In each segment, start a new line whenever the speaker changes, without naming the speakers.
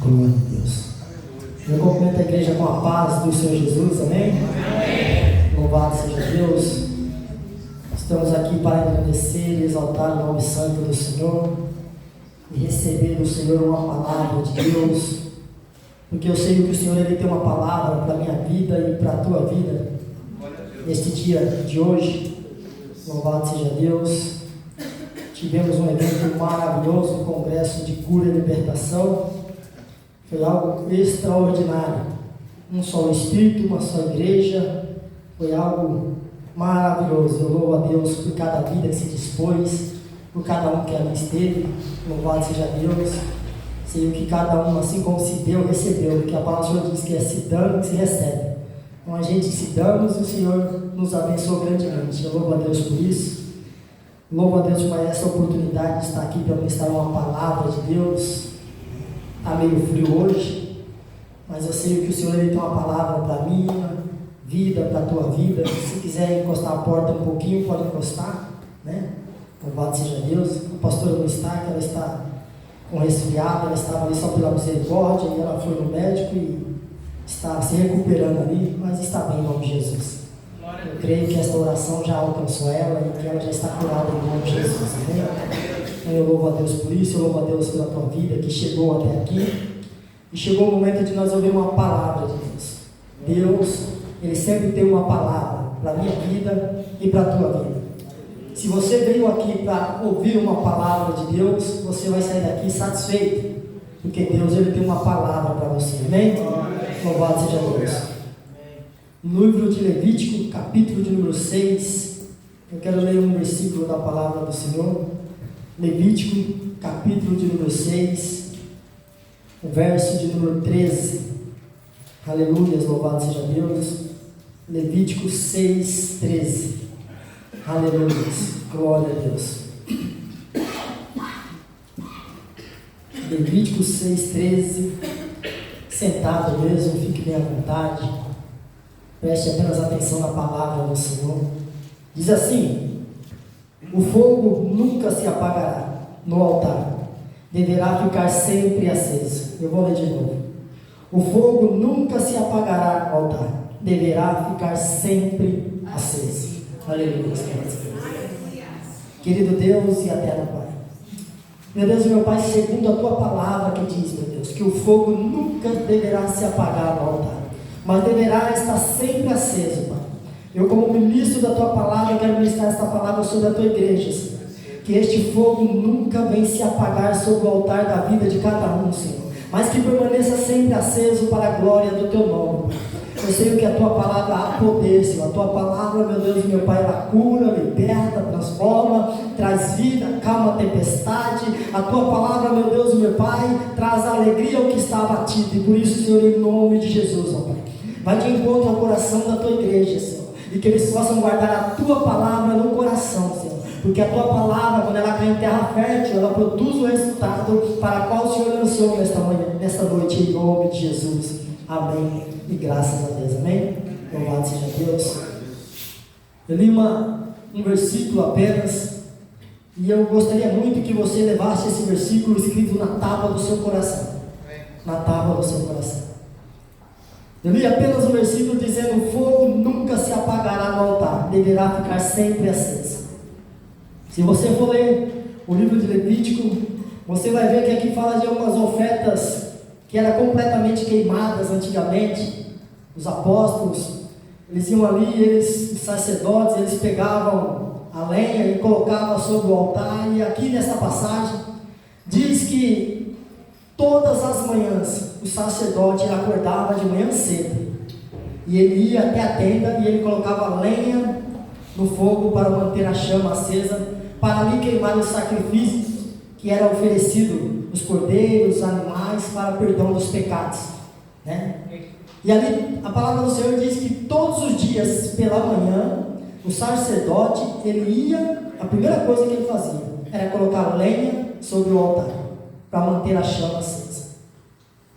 Glória a Deus. Eu cumprimento a igreja com a paz do Senhor Jesus, amém? Amém. Louvado seja Deus. Estamos aqui para agradecer e exaltar o nome santo do Senhor e receber do Senhor uma palavra de Deus, porque eu sei que o Senhor ele tem uma palavra para a minha vida e para a tua vida neste dia de hoje. Louvado seja Deus. Tivemos um evento maravilhoso, um congresso de cura e libertação. Foi algo extraordinário. Um só Espírito, uma só igreja. Foi algo maravilhoso. Eu louvo a Deus por cada vida que se dispôs, por cada um que ali esteve. Louvado seja Deus. Sei que cada um, assim como se deu, recebeu. Porque a palavra do Senhor diz que é se dando que se recebe. Então a gente se damos e o Senhor nos abençoou grandemente. Eu louvo a Deus por isso. Louvo a Deus por essa oportunidade de estar aqui para ministrar uma palavra de Deus. Está meio frio hoje, mas eu sei que o Senhor ele tem uma palavra para a minha vida, para a tua vida. Se quiser encostar a porta um pouquinho, pode encostar, né? Louvado seja Deus. A pastora não está, que ela está com resfriado, ela estava ali só pela misericórdia, e ela foi no médico e está se recuperando ali, mas está bem em nome de Jesus. Eu creio que esta oração já alcançou ela e que ela já está curada em nome de Jesus. Amém? Então eu louvo a Deus por isso, eu louvo a Deus pela tua vida que chegou até aqui. E chegou o momento de nós ouvir uma palavra de Deus. Deus, Ele sempre tem uma palavra para a minha vida e para a tua vida. Se você veio aqui para ouvir uma palavra de Deus, você vai sair daqui satisfeito, porque Deus ele tem uma palavra para você. Amém? Louvado seja Deus. No livro de Levítico, capítulo de número 6, eu quero ler um versículo da palavra do Senhor. Levítico, capítulo de número 6, o verso de número 13. Aleluia, louvado seja Deus. Levítico 6, 13. Aleluia, glória a Deus. Levítico 6, 13. Sentado mesmo, fique bem à vontade. Preste apenas atenção na palavra do Senhor. Diz assim: o fogo nunca se apagará no altar, deverá ficar sempre aceso. Eu vou ler de novo. O fogo nunca se apagará no altar, deverá ficar sempre aceso. Aleluia. Querido Deus e eterno Pai, meu Deus e meu Pai, segundo a tua palavra que diz, meu Deus, que o fogo nunca deverá se apagar no altar, mas deverá estar sempre aceso, Pai. Eu, como ministro da tua palavra, quero ministrar esta palavra sobre a tua igreja, Senhor. Que este fogo nunca venha se apagar sobre o altar da vida de cada um, Senhor, mas que permaneça sempre aceso para a glória do teu nome, Pai. Eu sei que a tua palavra há poder, Senhor. A tua palavra, meu Deus e meu Pai, ela cura, liberta, transforma, traz vida, calma a tempestade. A tua palavra, meu Deus e meu Pai, traz alegria ao que está abatido. E por isso, Senhor, em nome de Jesus, ó Pai, vai de encontro ao coração da tua igreja, Senhor, e que eles possam guardar a tua palavra no coração, Senhor, porque a tua palavra, quando ela cai em terra fértil, ela produz o resultado para o qual o Senhor anunciou nesta noite, em nome de Jesus. Amém. E graças a Deus, amém? Louvado seja Deus. Eu li um versículo apenas, e eu gostaria muito que você levasse esse versículo escrito na tábua do seu coração. Na tábua do seu coração. Eu li apenas um versículo dizendo: o fogo nunca se apagará no altar, deverá ficar sempre aceso. Se você for ler o livro de Levítico, você vai ver que aqui fala de algumas ofertas que eram completamente queimadas antigamente. Os apóstolos, eles iam ali, os sacerdotes, eles pegavam a lenha e colocavam sobre o altar. E aqui nessa passagem diz que todas as manhãs o sacerdote acordava de manhã cedo e ele ia até a tenda e ele colocava lenha no fogo para manter a chama acesa, para ali queimar os sacrifícios que eram oferecidos, os cordeiros, os animais, para perdão dos pecados, né? E ali a palavra do Senhor diz que todos os dias pela manhã o sacerdote, ele ia, a primeira coisa que ele fazia era colocar lenha sobre o altar para manter a chama acesa.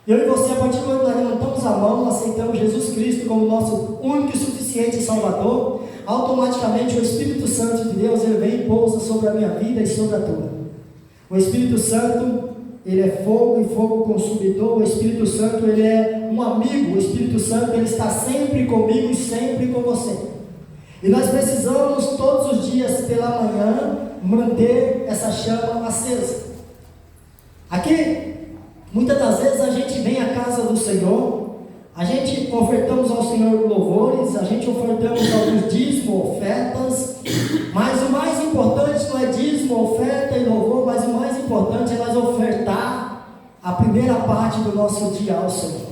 Eu e você, a partir do momento que nós levantamos a mão, aceitamos Jesus Cristo como nosso único e suficiente Salvador, automaticamente o Espírito Santo de Deus, ele vem e pousa sobre a minha vida e sobre a tua. O Espírito Santo, ele é fogo e fogo consumidor. O Espírito Santo, ele é um amigo. O Espírito Santo, ele está sempre comigo e sempre com você. E nós precisamos todos os dias pela manhã manter essa chama acesa. Aqui, muitas das vezes a gente vem à casa do Senhor, a gente ofertamos ao Senhor louvores, a gente ofertamos alguns dízimos, ofertas, mas o mais importante não é dízimo, oferta e louvor, mas o mais importante é nós ofertar a primeira parte do nosso dia ao Senhor.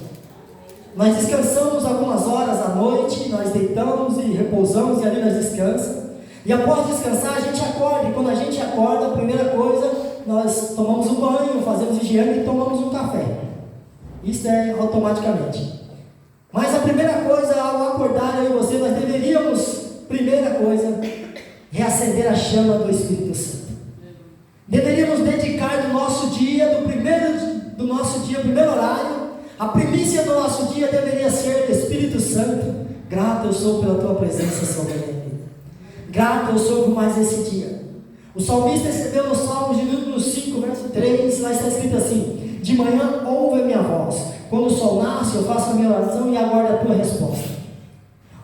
Nós descansamos algumas horas à noite, nós deitamos e repousamos e ali nós descansamos. E após descansar a gente acorda, e quando a gente acorda, a primeira coisa, nós tomamos um banho, fazemos higiene e tomamos um café. Isso é automaticamente. Mas a primeira coisa, ao acordar eu e você, nós deveríamos, primeira coisa, reacender a chama do Espírito Santo. Deveríamos dedicar do nosso dia, primeiro horário, a primícia do nosso dia deveria ser: Espírito Santo, grato eu sou pela tua presença sobre a minha vida. Grato eu sou por mais esse dia. O salmista escreveu no Salmo de número 5, verso 3, lá está escrito assim: de manhã ouve a minha voz, quando o sol nasce eu faço a minha oração e aguardo a tua resposta.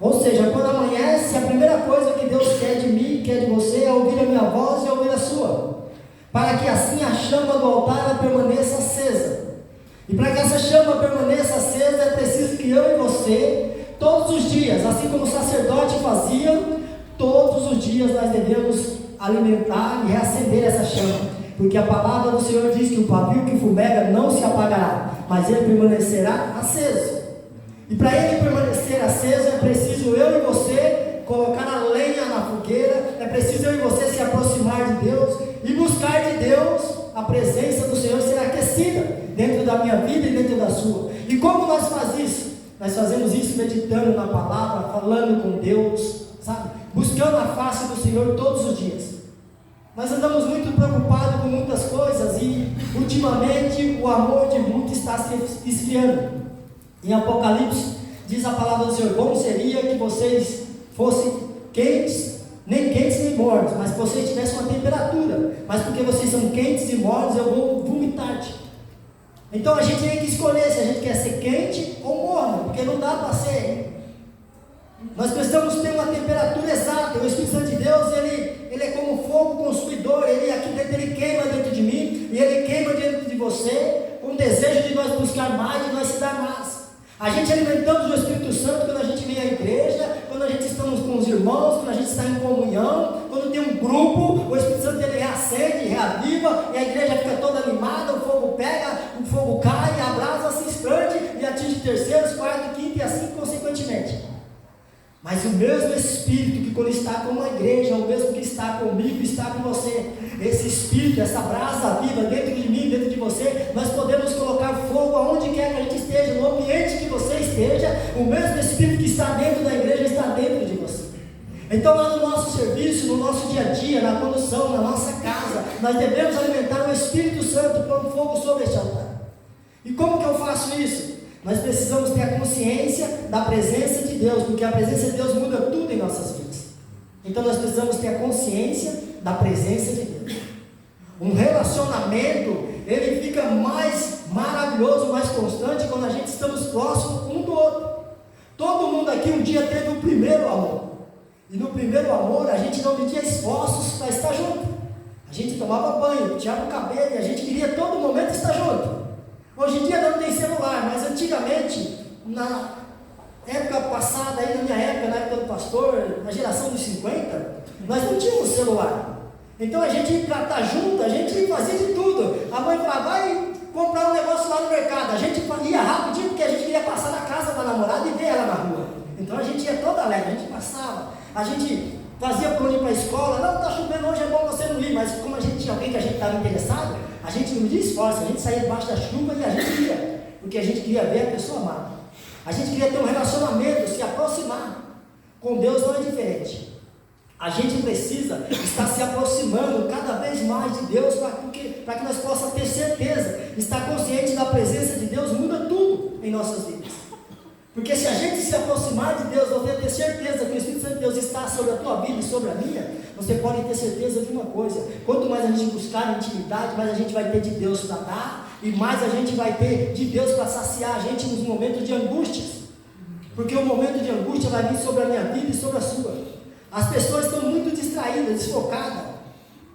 Ou seja, quando amanhece, a primeira coisa que Deus quer de mim, quer de você, é ouvir a minha voz e ouvir a sua, para que assim a chama do altar permaneça acesa. E para que essa chama permaneça acesa, é preciso que eu e você, todos os dias, assim como o sacerdote fazia, todos os dias nós devemos alimentar e reacender essa chama, porque a palavra do Senhor diz que o pavio que fumega não se apagará, mas ele permanecerá aceso. E para ele permanecer aceso, é preciso eu e você colocar a lenha na fogueira, é preciso eu e você se aproximar de Deus e buscar de Deus a presença do Senhor ser aquecida dentro da minha vida e dentro da sua. E como nós fazemos isso? Nós fazemos isso meditando na palavra, falando com Deus, sabe? Buscando a face do Senhor todos os dias. Nós andamos muito preocupados com muitas coisas e ultimamente o amor de muitos está se esfriando. Em Apocalipse diz a palavra do Senhor: bom seria que vocês fossem quentes, nem quentes nem mornos, mas que vocês tivessem uma temperatura, mas porque vocês são quentes e mornos eu vou vomitar-te. Então a gente tem que escolher se a gente quer ser quente ou morno, porque não dá para ser. Nós precisamos ter uma temperatura exata. O Espírito Santo de Deus, ele é como fogo consumidor. Ele aqui dentro, ele queima dentro de mim, e ele queima dentro de você, com o desejo de nós buscar mais, de nós se dar mais. A gente alimentamos o Espírito Santo quando a gente vem à igreja, quando a gente estamos com os irmãos, quando a gente está em comunhão, quando tem um grupo, o Espírito Santo ele reacende, reaviva, e a igreja fica toda animada, o fogo pega, o fogo cai, a brasa se expande e atinge terceiros, quarto, quinto e assim consequentemente. Mas o mesmo Espírito que quando está com uma igreja, o mesmo que está comigo, está com você. Esse Espírito, essa brasa viva dentro de mim, dentro de você, nós podemos colocar fogo aonde quer que a gente esteja, no ambiente que você esteja, o mesmo Espírito que está dentro da igreja está dentro de você. Então lá no nosso serviço, no nosso dia a dia, na condução, na nossa casa, nós devemos alimentar o Espírito Santo com fogo sobre este altar. E como que eu faço isso? Nós precisamos ter a consciência da presença de Deus, porque a presença de Deus muda tudo em nossas vidas. Então nós precisamos ter a consciência da presença de Deus. Um relacionamento, ele fica mais maravilhoso, mais constante quando a gente estamos próximos um do outro. Todo mundo aqui um dia teve o primeiro amor. E no primeiro amor a gente não media esforços para estar junto. A gente tomava banho, tirava o cabelo e a gente queria todo momento estar junto. Hoje em dia não tem celular, mas antigamente, na época passada, aí na minha época, na época do pastor, na geração dos 50, nós não tínhamos celular. Então a gente, para estar junto, a gente fazia de tudo. A mãe falava, vai comprar um negócio lá no mercado. A gente ia rapidinho, porque a gente queria passar na casa da namorada e ver ela na rua. Então a gente ia toda alegre, a gente passava. A gente fazia por onde ir para a escola. Não, está chovendo hoje, é bom você não ir. Mas como a gente tinha alguém que a gente estava interessado, a gente não media esforço, a gente saía debaixo da chuva e a gente ia, porque a gente queria ver a pessoa amada. A gente queria ter um relacionamento, se aproximar. Com Deus não é diferente. A gente precisa estar se aproximando cada vez mais de Deus para que nós possamos ter certeza. Estar consciente da presença de Deus muda tudo em nossas vidas. Porque se a gente se aproximar de Deus, você ter certeza que o Espírito Santo de Deus está sobre a tua vida e sobre a minha, você pode ter certeza de uma coisa: quanto mais a gente buscar intimidade, mais a gente vai ter de Deus para dar, e mais a gente vai ter de Deus para saciar a gente nos momentos de angústias. Porque o momento de angústia vai vir sobre a minha vida e sobre a sua. As pessoas estão muito distraídas, desfocadas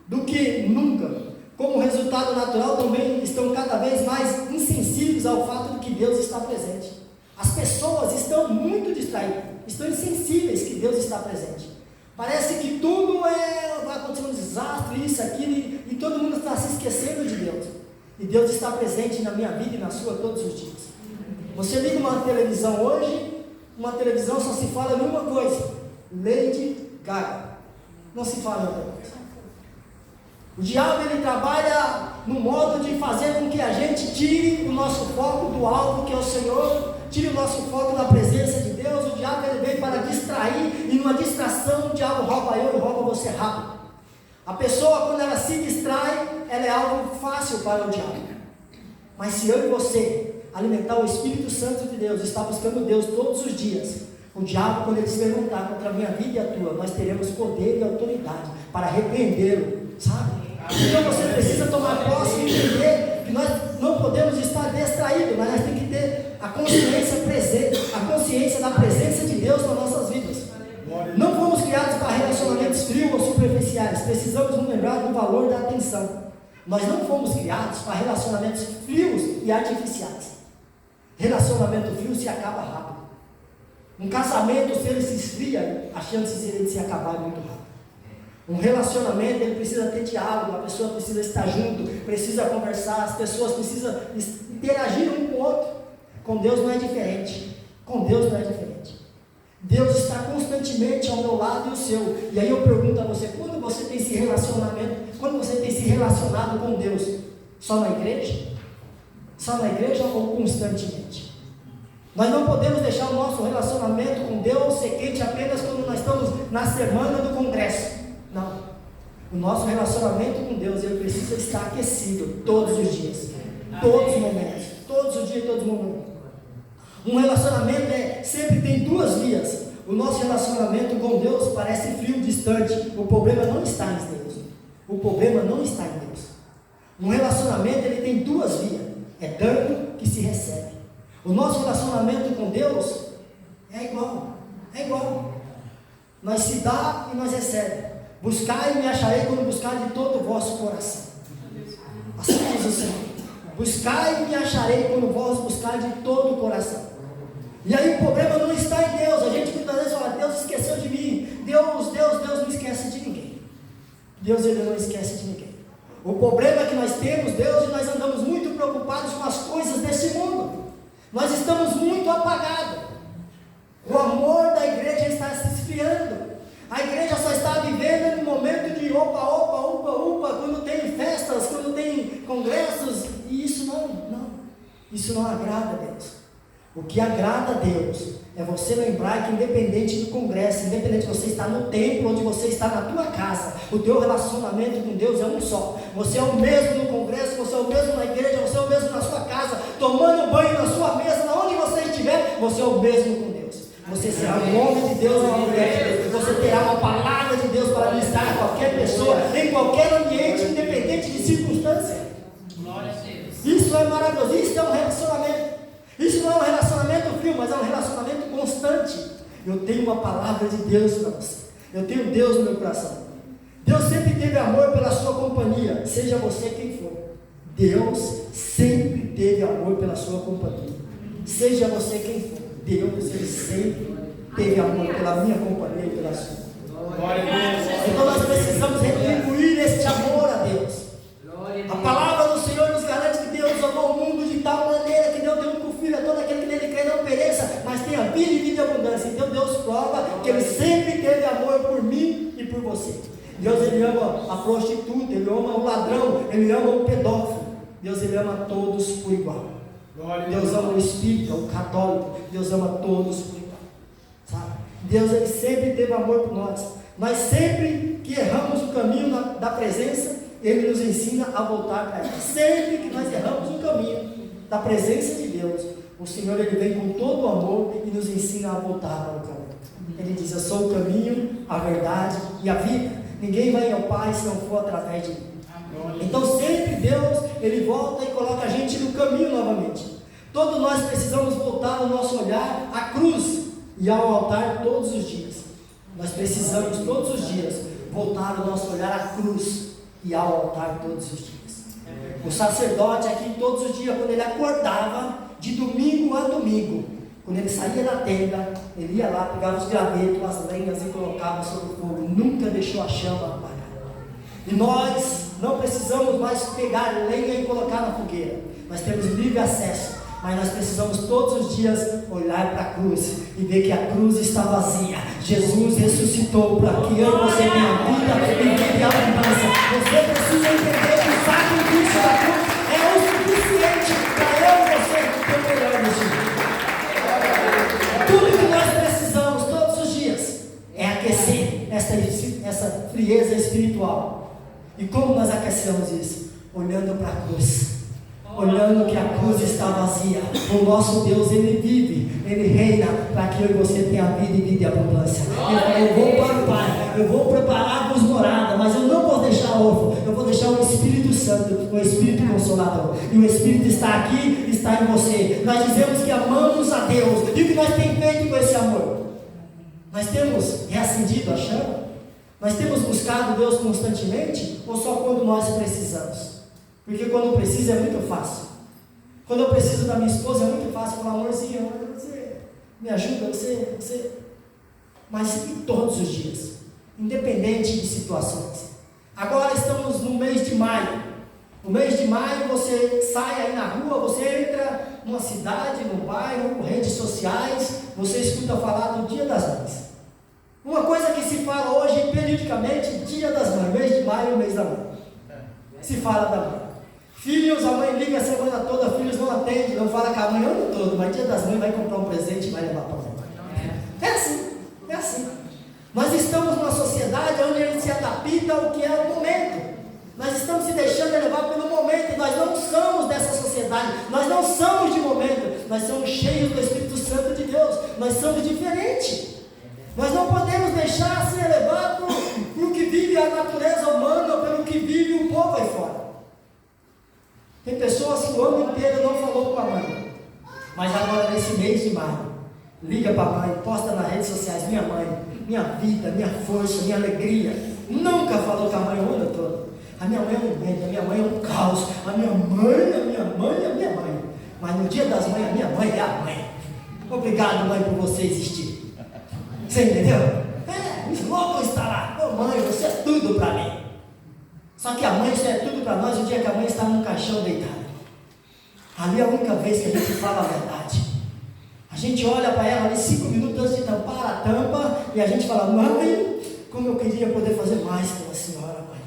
do que nunca. Como resultado natural, também estão cada vez mais insensíveis ao fato de que Deus está presente. As pessoas estão muito distraídas, estão insensíveis que Deus está presente. Parece que tudo vai acontecer um desastre, isso, aquilo, e todo mundo está se esquecendo de Deus. E Deus está presente na minha vida e na sua todos os dias. Você liga uma televisão hoje, uma televisão só se fala em uma coisa: Lady Gaga. Não se fala em outra coisa. O diabo, ele trabalha no modo de fazer com que a gente tire o nosso foco do alvo que é o Senhor, tire o nosso foco da presença de Deus. O diabo, ele vem para distrair, e numa distração o diabo rouba eu e rouba você rápido. A pessoa, quando ela se distrai, ela é algo fácil para o diabo. Mas se eu e você alimentar o Espírito Santo de Deus, estar buscando Deus todos os dias, o diabo, quando ele se levantar contra a minha vida e a tua, nós teremos poder e autoridade para repreendê-lo, sabe? Então você precisa tomar posse e entender que nós não podemos estar distraídos, mas nós temos que ter a consciência presente, a consciência da presença de Deus nas nossas vidas. Não fomos criados para relacionamentos frios ou superficiais. Precisamos nos lembrar do valor da atenção. Nós não fomos criados para relacionamentos frios e artificiais. Relacionamento frio se acaba rápido. Um casamento, se ele se esfria, a chance de ele se acabar é muito rápido. Um relacionamento, ele precisa ter diálogo, a pessoa precisa estar junto, precisa conversar, as pessoas precisam interagir um com o outro. Com Deus não é diferente. Com Deus não é diferente. Deus está constantemente ao meu lado e o seu. E aí eu pergunto a você: quando você tem esse relacionamento, quando você tem se relacionado com Deus? Só na igreja? Só na igreja ou constantemente? Nós não podemos deixar o nosso relacionamento com Deus ser quente apenas quando nós estamos na semana do congresso. Não. O nosso relacionamento com Deus, ele precisa estar aquecido todos os dias. Todos os momentos. Todos os dias, todos os momentos. Um relacionamento sempre tem duas vias. O nosso relacionamento com Deus parece frio, distante. O problema não está em Deus. O problema não está em Deus. Um relacionamento, ele tem duas vias. É dando que se recebe. O nosso relacionamento com Deus é igual. É igual. Nós se dá e nós recebemos. Buscai e me acharei quando buscar de todo o vosso coração. Assim diz o Senhor. Buscai e me acharei quando vós buscar de todo o coração. E aí o problema não está em Deus. A gente muitas vezes fala: Deus esqueceu de mim. Deus não esquece de ninguém. Deus, ele não esquece de ninguém. O problema é que nós temos Deus e nós andamos muito preocupados com as coisas desse mundo. Nós estamos muito apagados. O amor da igreja está se esfriando. A igreja só está vivendo no momento de opa, quando tem festas, quando tem congressos, e isso isso não agrada a Deus. O que agrada a Deus é você lembrar que, independente do congresso, independente de você estar no templo, onde você está na tua casa, o teu relacionamento com Deus é um só. Você é o mesmo no congresso, você é o mesmo na igreja, você é o mesmo na sua casa, tomando banho na sua mesa, onde você estiver, você é o mesmo com Deus. Você será um homem de Deus, uma mulher de Deus. Você terá uma palavra de Deus para ministrar a qualquer pessoa, em qualquer ambiente, independente de circunstância.
Glória a Deus.
Isso é maravilhoso. Isso é um relacionamento. Isso não é um relacionamento frio, mas é um relacionamento constante. Eu tenho uma palavra de Deus para você. Eu tenho Deus no meu coração. Deus sempre teve amor pela sua companhia, seja você quem for. Deus sempre teve amor pela sua companhia, seja você quem for. Deus, ele sempre teve amor pela minha companhia e pela sua. Então nós precisamos retribuir este amor a Deus. A palavra do Senhor nos garante que Deus amou o mundo de tal maneira que deu o único filho a todo aquele que nele crê não pereça, mas tenha vida e vida e abundância. Então Deus prova que ele sempre teve amor por mim e por você. Deus, ele ama a prostituta, ele ama o ladrão, ele ama o pedófilo. Deus, ele ama todos por igual. Deus ama o espírita, o católico. Deus ama todos por igual, sabe? Deus, ele sempre teve amor por nós. Nós sempre que erramos o caminho da presença, ele nos ensina a voltar para ela. Sempre que nós erramos o caminho da presença de Deus, o Senhor ele vem com todo o amor e nos ensina a voltar para o caminho. Ele diz: eu sou o caminho, a verdade e a vida. Ninguém vai ao Pai se não for através de mim. Então sempre Deus, ele volta e coloca a gente no caminho novamente. Todos nós precisamos voltar o nosso olhar à cruz e ao altar todos os dias. Nós precisamos todos os dias voltar o nosso olhar à cruz e ao altar todos os dias. O sacerdote aqui todos os dias, quando ele acordava, de domingo a domingo, quando ele saía da tenda, ele ia lá, pegava os gravetos, as lenhas e colocava sobre o fogo, nunca deixou a chama apagar. E nós não precisamos mais pegar lenha e colocar na fogueira, nós temos livre acesso, mas nós precisamos todos os dias olhar para a cruz e ver que a cruz está vazia. Jesus ressuscitou para que eu e você tenha vida e vida em abundância. Você precisa entender que o sacrifício da cruz é o suficiente para eu e você ter o melhor nesse dia. Tudo que nós precisamos todos os dias é aquecer essa frieza espiritual. E como nós aquecemos isso? Olhando para a cruz. Olhando que a cruz está vazia. O nosso Deus, ele vive, ele reina para que eu e você tenha vida e vida em abundância. Ele fala: eu vou para o Pai, eu vou preparar-vos morada, mas eu não vou deixar órfão, eu vou deixar o Espírito Santo, o Espírito Consolador. E o Espírito está aqui, está em você. Nós dizemos que amamos a Deus. E o que nós temos feito com esse amor? Nós temos reacendido a chama? Nós temos buscado Deus constantemente? Ou só quando nós precisamos? Porque quando precisa é muito fácil. Quando eu preciso da minha esposa é muito fácil falar: amorzinho, você me ajuda, você. Mas e todos os dias, independente de situações. Agora estamos no mês de maio. No mês de maio você sai aí na rua, você entra numa cidade, num bairro, redes sociais, você escuta falar do Dia das Mães. Uma coisa que se fala hoje periodicamente: Dia das Mães, mês de maio, mês da mãe. Se fala da mãe. Filhos, a mãe liga a semana toda, filhos não atendem, não fala com a mãe o ano todo, mas Dia das Mães vai comprar um presente e vai levar para a mãe. É assim. Nós estamos numa sociedade onde a gente se adapta ao que é o momento. Nós estamos se deixando levar pelo momento. Nós não somos dessa sociedade, nós não somos de momento, nós somos cheios do Espírito Santo de Deus, nós somos diferentes. Nós não podemos deixar ser levados pelo que vive a natureza humana, pelo que vive o povo aí fora. Tem pessoas que o ano inteiro não falou com a mãe, mas agora nesse mês de maio, liga para a mãe, posta nas redes sociais: minha mãe, minha vida, minha força, minha alegria. Nunca falou com a mãe o ano todo. A minha mãe é um vento, a minha mãe é um caos, a minha mãe. Mas no Dia das Mães, a minha mãe é a mãe. Obrigado, mãe, por você existir. Você entendeu? Os loucos está lá: ô mãe, você é tudo para mim. Só que a mãe, isso é tudo para nós o dia que a mãe está num caixão deitada. Ali é a única vez que a gente fala a verdade. A gente olha para ela ali 5 minutos antes de tampar a tampa e a gente fala: mãe, como eu queria poder fazer mais pela senhora, mãe.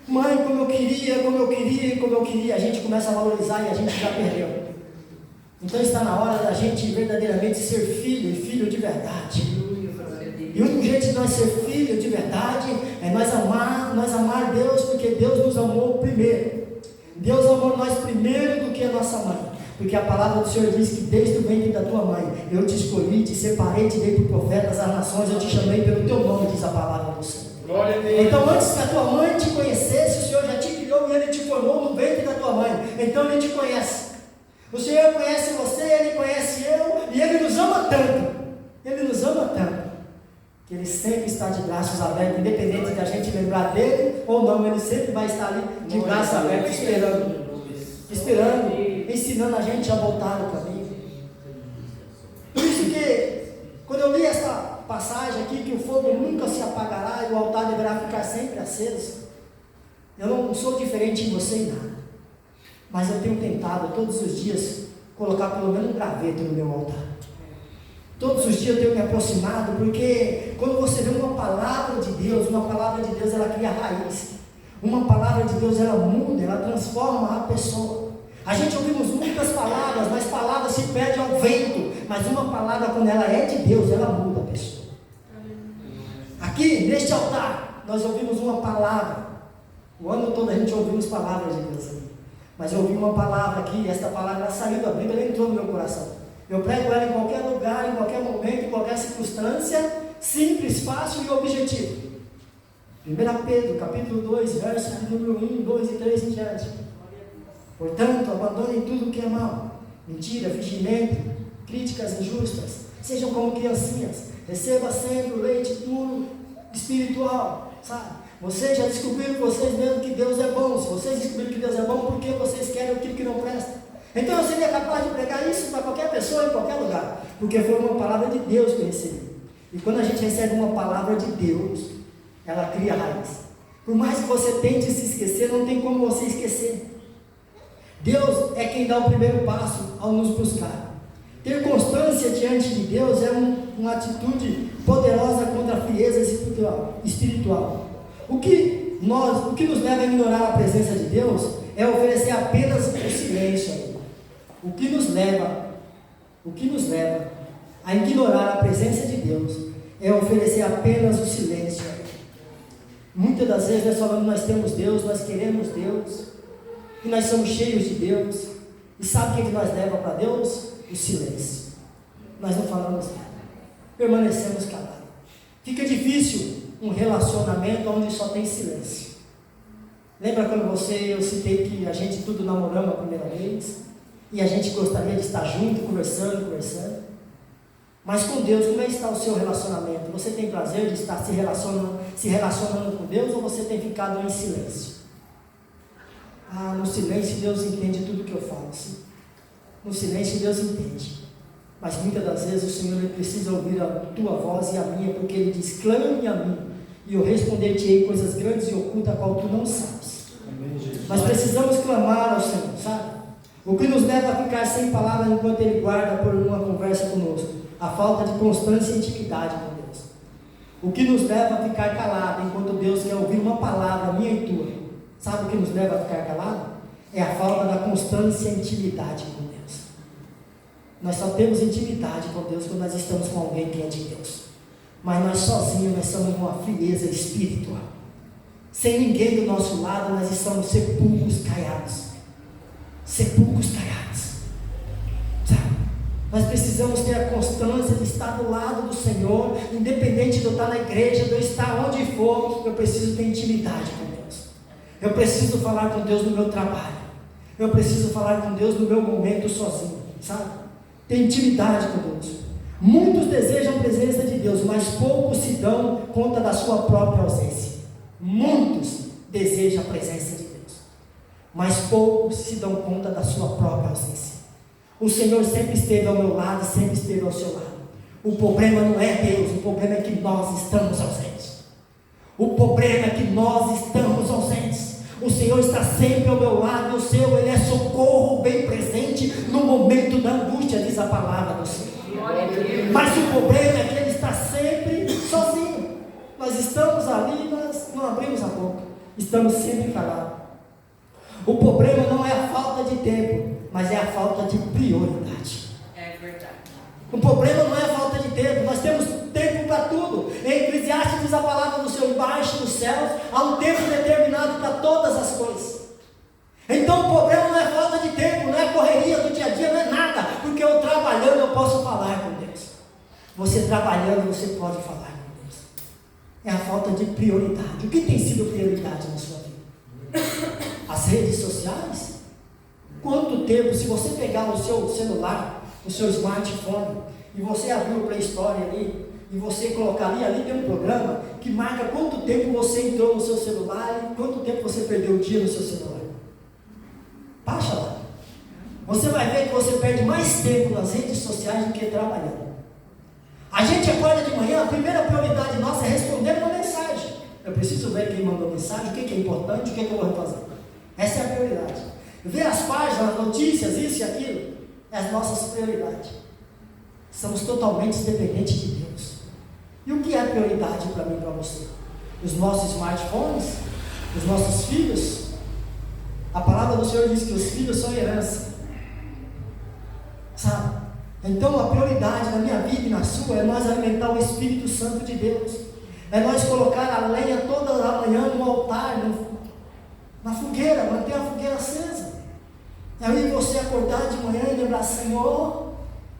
Mãe, como eu queria. A gente começa a valorizar e a gente já perdeu. Então está na hora da gente verdadeiramente ser filho e filho de verdade. E o único jeito de nós ser filho de verdade é nós amar Deus, porque Deus nos amou primeiro. Deus amou nós primeiro do que a nossa mãe, porque a palavra do Senhor diz que desde o ventre da tua mãe eu te escolhi, te separei, te dei por profetas às nações, eu te chamei pelo teu nome, diz a palavra do Senhor. Glória a Deus. Então antes que a tua mãe te conhecesse, o Senhor já te criou e Ele te formou no ventre da tua mãe. Então Ele te conhece. O Senhor conhece você, Ele conhece eu, e Ele nos ama tanto. Que Ele sempre está de braços abertos, independente de a gente lembrar dele ou não, Ele sempre vai estar ali de braços abertos, esperando, ensinando a gente a voltar no caminho. Por isso que, quando eu li essa passagem aqui, que o fogo nunca se apagará e o altar deverá ficar sempre aceso, eu não sou diferente em você em nada, mas eu tenho tentado todos os dias colocar pelo menos um graveto no meu altar. Todos os dias eu tenho me aproximado, porque quando você vê uma palavra de Deus ela cria raiz. Uma palavra de Deus ela muda, ela transforma a pessoa. A gente ouvimos muitas palavras, mas palavras se perdem ao vento. Mas uma palavra, quando ela é de Deus, ela muda a pessoa. Aqui, neste altar, nós ouvimos uma palavra. O ano todo a gente ouvimos palavras de Deus aqui. Mas eu ouvi uma palavra aqui, e essa palavra ela saiu da Bíblia, ela entrou no meu coração. Eu prego ela em qualquer lugar, em qualquer momento, em qualquer circunstância, simples, fácil e objetivo. 1 Pedro, capítulo 2, versos de número 1, 2 e 3 em diante. Portanto, abandonem tudo o que é mal, mentira, fingimento, críticas injustas. Sejam como criancinhas, receba sempre o leite puro espiritual, sabe? Vocês já descobriram vocês mesmos que Deus é bom. Se vocês descobriram que Deus é bom, por que vocês querem aquilo que não presta? Então eu seria capaz de pregar isso para qualquer pessoa, em qualquer lugar, porque foi uma palavra de Deus que eu recebi. E quando a gente recebe uma palavra de Deus, ela cria raiz. Por mais que você tente se esquecer, não tem como você esquecer. Deus é quem dá o primeiro passo ao nos buscar. Ter constância diante de Deus é uma atitude poderosa contra a frieza espiritual. O que nos leva a ignorar a presença de Deus é oferecer apenas o silêncio. O que nos leva a ignorar a presença de Deus é oferecer apenas o silêncio. Muitas das vezes nós falamos, nós temos Deus, nós queremos Deus, e nós somos cheios de Deus, e sabe o que nós leva para Deus? O silêncio. Nós não falamos nada, permanecemos calados. Fica difícil um relacionamento onde só tem silêncio. Lembra quando eu citei que a gente tudo namoramos a primeira vez, e a gente gostaria de estar junto, conversando, mas com Deus, como é que está o seu relacionamento? Você tem prazer de estar se relacionando com Deus, ou você tem ficado em silêncio? No silêncio Deus entende tudo que eu falo, sim. No silêncio Deus entende, mas muitas das vezes o Senhor precisa ouvir a tua voz e a minha, porque Ele diz, clame a mim, e eu responder-te-ei coisas grandes e ocultas, a qual tu não sabes. Nós precisamos clamar ao Senhor, sabe? O que nos leva a ficar sem palavras enquanto Ele guarda por uma conversa conosco? A falta de constância e intimidade com Deus. O que nos leva a ficar calado enquanto Deus quer ouvir uma palavra minha e tua? Sabe o que nos leva a ficar calado? É a falta da constância e intimidade com Deus. Nós só temos intimidade com Deus quando nós estamos com alguém que é de Deus. Mas nós sozinhos, nós somos uma frieza espiritual. Sem ninguém do nosso lado, nós estamos sepulcros caiados. Sabe? Nós precisamos ter a constância de estar do lado do Senhor, independente de eu estar na igreja, de eu estar onde for, eu preciso ter intimidade com Deus. Eu preciso falar com Deus no meu trabalho. Eu preciso falar com Deus no meu momento sozinho, sabe? Ter intimidade com Deus. Muitos desejam a presença de Deus, mas poucos se dão conta da sua própria ausência. Muitos desejam a presença de Deus, mas poucos se dão conta da sua própria ausência. O Senhor sempre esteve ao meu lado, sempre esteve ao seu lado. O problema não é Deus, o problema é que nós estamos ausentes. O problema é que nós estamos ausentes. O Senhor está sempre ao meu lado, Ele é socorro bem presente no momento da angústia, diz a palavra do Senhor. Mas o problema é que Ele está sempre sozinho. Nós estamos ali, nós não abrimos a boca, estamos sempre calados. O problema não é a falta de tempo, mas é a falta de prioridade.
É verdade.
O problema não é a falta de tempo, nós temos tempo para tudo. Em Eclesiastes diz a palavra do Senhor, embaixo dos céus há um tempo determinado para todas as coisas. Então o problema não é falta de tempo, não é a correria do dia a dia, não é nada, porque eu trabalhando eu posso falar com Deus. Você trabalhando você pode falar com Deus. É a falta de prioridade. O que tem sido prioridade na sua vida? As redes sociais? Quanto tempo, se você pegar o seu celular, o seu smartphone, e você abrir o Play Store ali, e você colocar ali tem um programa que marca quanto tempo você entrou no seu celular e quanto tempo você perdeu o dia no seu celular. Baixa lá. Você vai ver que você perde mais tempo nas redes sociais do que trabalhando. A gente acorda de manhã, a primeira prioridade nossa é responder uma mensagem. Eu preciso ver quem mandou mensagem, o que é importante, o que eu vou fazer. Essa é a prioridade. Ver as páginas, as notícias, isso e aquilo, é as nossas prioridades. Somos totalmente dependentes de Deus. E o que é prioridade para mim e para você? Os nossos smartphones? Os nossos filhos? A palavra do Senhor diz que os filhos são herança. Sabe? Então a prioridade na minha vida e na sua é nós alimentar o Espírito Santo de Deus. É nós colocar a lenha toda a manhã no altar, na fogueira, manter a fogueira acesa. E aí você acordar de manhã e lembrar, Senhor,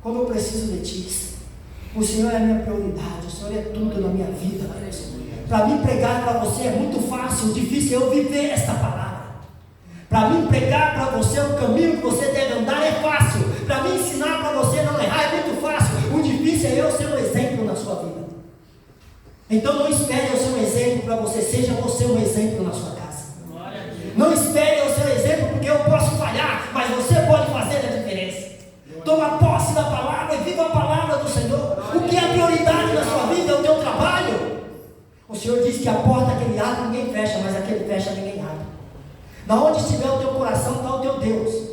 Como eu preciso de Ti. O Senhor é a minha prioridade, o Senhor é tudo na minha vida, Deus. Para mim pregar para você é muito fácil, o difícil é eu viver esta palavra. Para mim pregar para você o caminho que você deve andar é fácil. Para mim ensinar para você não errar é muito fácil. O difícil é eu ser um exemplo na sua vida. Então não espere eu ser um exemplo para você, seja você um exemplo na sua casa. Não espere eu ser um exemplo porque eu posso falhar, mas você pode fazer a diferença. Toma posse da palavra e viva a palavra do Senhor. O que é prioridade na sua vida é o teu trabalho. O Senhor diz que a porta que Ele abre ninguém fecha, mas a que Ele fecha ninguém abre. Na onde estiver o teu coração está o teu Deus.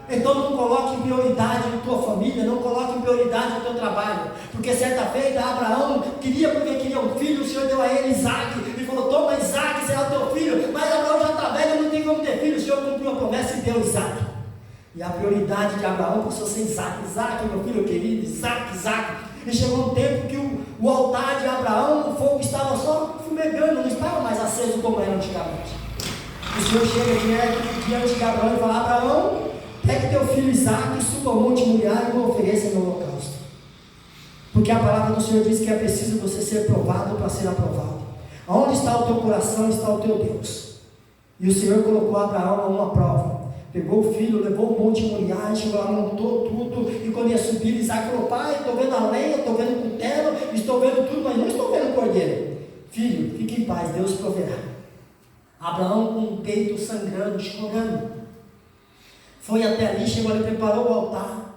Então não coloque em prioridade a tua família, não coloque em prioridade o teu trabalho. Porque certa feita Abraão queria, porque queria um filho, o Senhor deu a ele Isaac. Ele falou, toma Isaac, será o teu filho. Mas Abraão já está velho, não tem como ter filho. O Senhor cumpriu a promessa e deu Isaac. E a prioridade de Abraão passou a ser Isaac. Isaac, meu filho querido, Isaac. E chegou um tempo que o altar de Abraão, o fogo estava só fumegando, não estava mais aceso como era antigamente. O Senhor chega diante de Abraão e fala, Abraão, pegue teu filho Isaac e suba ao monte Moriá e o ofereça no holocausto. Porque a palavra do Senhor diz que é preciso você ser provado para ser aprovado. Aonde está o teu coração, está o teu Deus. E o Senhor colocou Abraão a uma prova. Pegou o filho, levou o monte Moriá, chegou lá, montou tudo. E quando ia subir, Isaac falou, pai, estou vendo a lenha, estou vendo o cutelo, estou vendo tudo, mas não estou vendo o cordeiro. Filho, fique em paz, Deus proverá. Abraão com o peito sangrando, chorando, foi até ali, chegou ali, preparou o altar,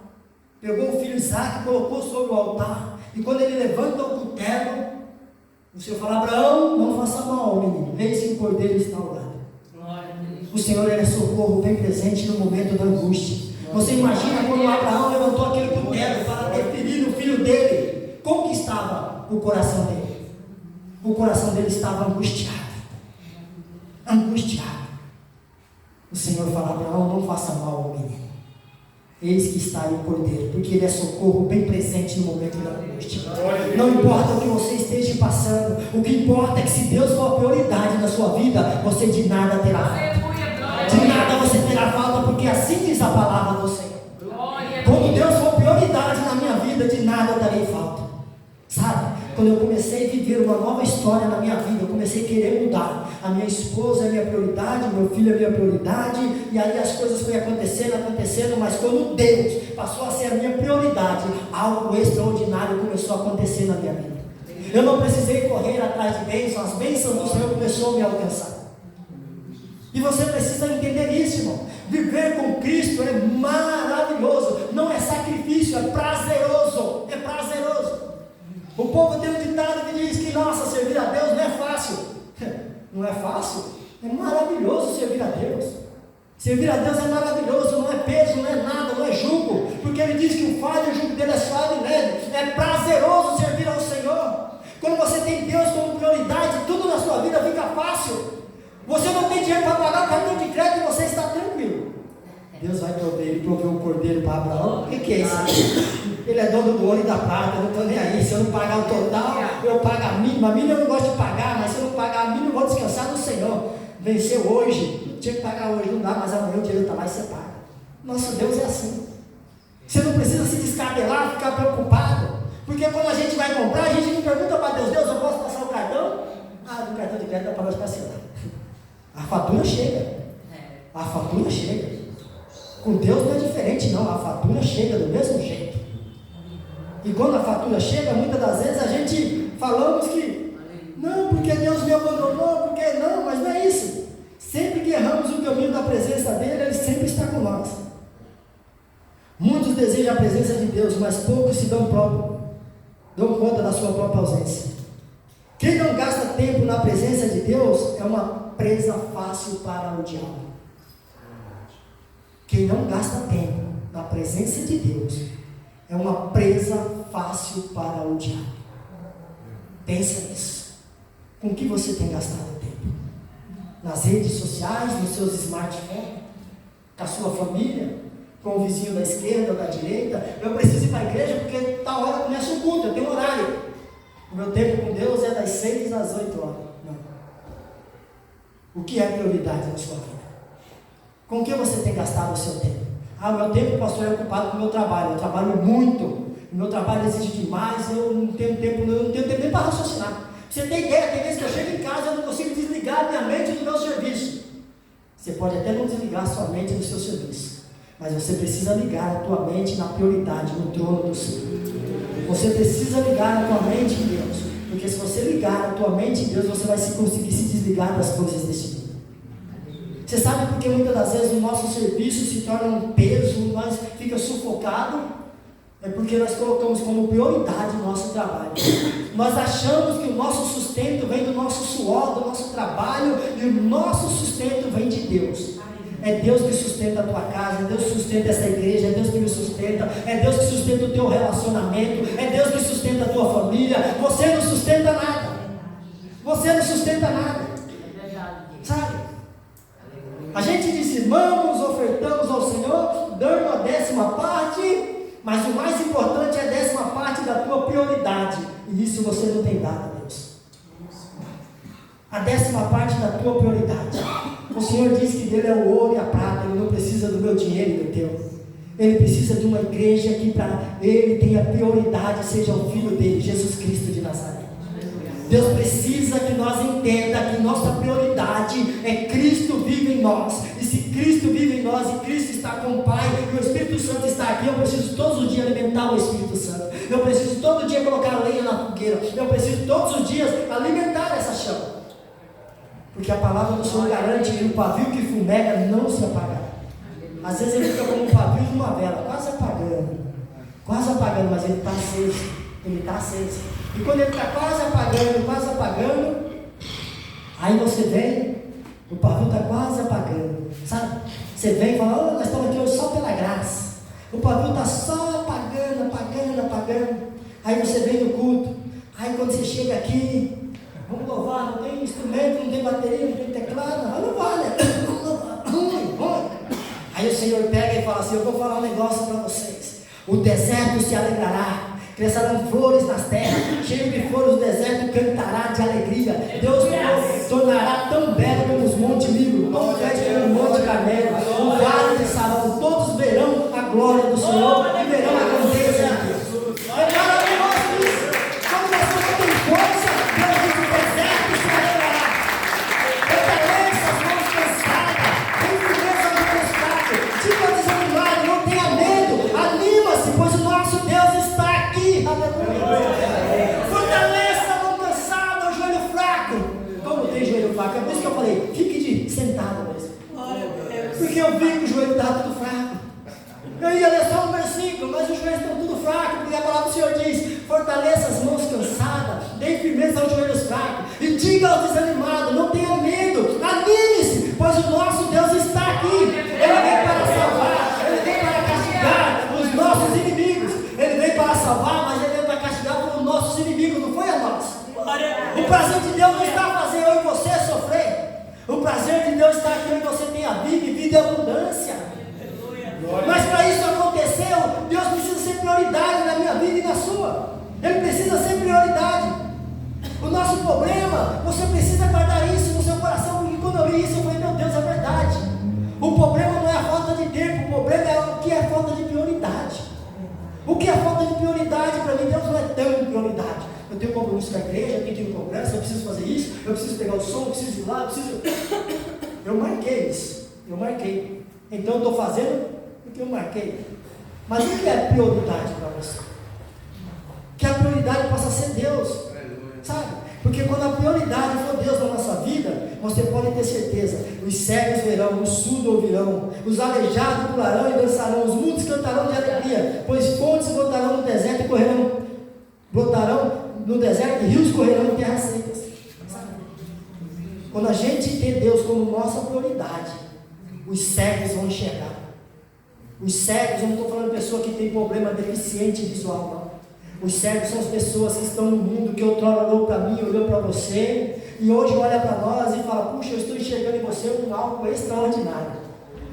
pegou o filho Isaac, colocou sobre o altar, e quando ele levanta o cutelo, o Senhor fala, Abraão, não faça mal, menino, eis que o cordeiro está ao lado. O Senhor é socorro bem presente no momento da angústia. Você imagina quando Abraão levantou aquele cutelo para deferir o filho dele, como que estava o coração dele? O coração dele estava angustiado. O Senhor fala, Abraão, não faça mal ao menino. Eis que está aí o cordeiro, porque ele é socorro bem presente no momento da angústia. Não importa o que você esteja passando, o que importa é que se Deus for a prioridade na sua vida, você de nada terá falta. De nada você terá falta, porque assim diz a palavra do Senhor. Quando Deus for prioridade na minha vida, de nada eu darei falta. Sabe? Quando eu comecei a viver uma nova história na minha vida, eu comecei a querer mudar. A minha esposa é minha prioridade, meu filho é minha prioridade, e aí as coisas foram acontecendo, mas quando Deus passou a ser a minha prioridade, algo extraordinário começou a acontecer na minha vida. Eu não precisei correr atrás de bênçãos, as bênçãos do Senhor começou a me alcançar. E você precisa entender isso, irmão. Viver com Cristo é maravilhoso, não é sacrifício, é prazeroso. O povo tem um ditado que diz que, nossa, servir a Deus não é fácil. Não é fácil? É maravilhoso servir a Deus. Servir a Deus é maravilhoso, não é peso, não é nada, não é jugo, porque Ele diz que o fardo e o jugo dele é suave e leve. É prazeroso servir ao Senhor. Quando você tem Deus como prioridade, tudo na sua vida fica fácil. Você não tem dinheiro para pagar o cartão de crédito e você está tranquilo. Deus vai prover, Ele proveu um cordeiro para Abraão. O que é isso? Ele é dono do ouro e da prata, eu não estou nem aí. Se eu não pagar o total, eu pago a mínima. A mínima eu não gosto de pagar, mas se eu não pagar a mínima, eu vou descansar no Senhor. Venceu hoje, tinha que pagar hoje, não dá, mas amanhã o dinheiro está lá e você paga. Nosso Deus é assim. Você não precisa se descabelar, ficar preocupado, porque quando a gente vai comprar, a gente não pergunta para Deus, Deus, eu posso passar o cartão? Ah, do cartão de crédito dá para nós parcelar. A fatura chega. Com Deus não é diferente não, a fatura chega do mesmo jeito. E quando a fatura chega, muitas das vezes a gente falamos que não, porque Deus me abandonou, porque não, mas não é isso. Sempre que erramos o caminho da presença dele, Ele sempre está com nós. Muitos desejam a presença de Deus, mas poucos se dão conta da sua própria ausência. Quem não gasta tempo na presença de Deus é uma presa fácil para o diabo. Quem não gasta tempo na presença de Deus é uma presa fácil para o diabo. Pensa nisso. Com que você tem gastado tempo? Nas redes sociais, nos seus smartphones, com a sua família, com o vizinho da esquerda ou da direita? Eu preciso ir para a igreja porque tal hora começa o culto, eu tenho horário. O meu tempo com Deus é das 6 às 8 horas. Não. O que é prioridade na sua vida? Com que você tem gastado o seu tempo? Ah, meu tempo, pastor, é ocupado com o meu trabalho. Eu trabalho muito. O meu trabalho exige demais. Eu não tenho tempo nem para raciocinar. Você tem ideia, tem vezes que eu chego em casa e eu não consigo desligar a minha mente do meu serviço. Você pode até não desligar a sua mente do seu serviço, mas você precisa ligar a tua mente na prioridade, no trono do Senhor. Você precisa ligar a tua mente em Deus, porque se você ligar a tua mente em Deus, você vai conseguir se desligar das coisas deste mundo. Você sabe por que muitas das vezes o nosso serviço se torna um peso, nós fica sufocado? É porque nós colocamos como prioridade o nosso trabalho. Nós achamos que o nosso sustento vem do nosso suor, do nosso trabalho, e o nosso sustento vem de Deus. É Deus que sustenta a tua casa, é Deus que sustenta essa igreja, é Deus que me sustenta, é Deus que sustenta o teu relacionamento, é Deus que sustenta a tua família. Você não sustenta nada. Você não sustenta nada. Sabe? A gente dizimamos, ofertamos ao Senhor, dando a 10ª parte, mas o mais importante é a 10ª parte da tua prioridade, e isso você não tem dado a Deus. A 10ª parte da tua prioridade. O Senhor diz que dele é o ouro e a prata. Ele não precisa do meu dinheiro e do teu. Ele precisa de uma igreja que para ele tenha prioridade, seja o Filho dele, Jesus Cristo de Nazaré. Deus precisa que nós entenda que nossa prioridade é Cristo vive em nós. E se Cristo vive em nós e Cristo está com o Pai e o Espírito Santo está aqui, eu preciso todos os dias alimentar o Espírito Santo. Eu preciso todo dia colocar lenha na fogueira. Eu preciso todos os dias alimentar essa chama. Porque a palavra do Senhor garante que o pavio que fumega não se apagará. Às vezes ele fica como um pavio de uma vela, quase apagando, mas ele está aceso. Ele está aceso. E quando ele está quase apagando, aí você vem, o pavio está quase apagando, sabe? Você vem e fala, oh, nós estamos aqui hoje só pela graça. O pavio está só apagando. Aí você vem no culto, aí quando você chega aqui, vamos louvar, não tem instrumento, não tem bateria, não tem teclado, não vale, ruim. Aí o Senhor pega e fala assim, eu vou falar um negócio para vocês, o deserto se alegrará, crescerão flores nas terras, cheio de flores o deserto cantará de alegria, Deus tornará tão belo como os montes Líbano, tão belo como o monte Carmelo, o vale de Sarão, todos verão a glória do Senhor e verão a grandeza de Deus. É maravilhoso isso, quando você não tem força, Deus diz, o deserto se alegrará, fortaleça as mãos cansadas, enfurece as mãos fracas, diga desanimado, não tenha medo, anima-se, pois o nosso Deus está aqui, aleluia. Fortaleça a mão cansada, o joelho fraco. Como tem joelho fraco? É por isso que eu falei, fique sentado mesmo. Porque eu vi que o joelho está tudo fraco. Eu ia ler só um versículo, mas os joelhos estão tudo fracos, porque a palavra do Senhor diz, fortaleça as mãos cansadas, dê firmeza aos joelhos fracos, e diga aos desanimados, não tenha medo, anime-se, pois o nosso Deus está aqui, Ele vem para salvar, Ele vem para castigar os nossos inimigos, Ele vem para salvar, mas Ele vem para castigar os nossos inimigos, não foi a nós. O prazer de Deus não está a fazer eu e você sofrer, o prazer de Deus está aqui eu e você tenha vida e vida em abundância. Mas para isso acontecer, Deus precisa ser prioridade na minha vida e na sua. Ele precisa ser prioridade. O nosso problema, você precisa guardar isso no seu coração, porque quando eu li isso, eu falei, meu Deus, é verdade. O problema não é a falta de tempo, o problema é o que é falta de prioridade. O que é falta de prioridade para mim? Deus não é tão prioridade. Eu tenho compromisso com a igreja, eu tenho que ir no congresso, eu preciso fazer isso, eu preciso pegar o som, eu preciso ir lá, eu preciso... Eu marquei isso, Então eu estou fazendo porque eu marquei. Mas o que é prioridade para você? Que a prioridade possa ser Deus, sabe? Porque quando a prioridade for Deus na nossa vida, você pode ter certeza, os cegos verão, os surdos ouvirão, os aleijados pularão e dançarão, os mudos cantarão de alegria, pois fontes brotarão no deserto e brotarão no deserto e rios correrão em terras secas. Sabe? Quando a gente tem Deus como nossa prioridade, os cegos vão enxergar. Os cegos, eu não estou falando de pessoa que tem problema deficiente visual, não. Os cegos são as pessoas que estão no mundo, que outrora olhou para mim, olhou para você, e hoje olha para nós e fala, puxa, eu estou enxergando em você algo extraordinário.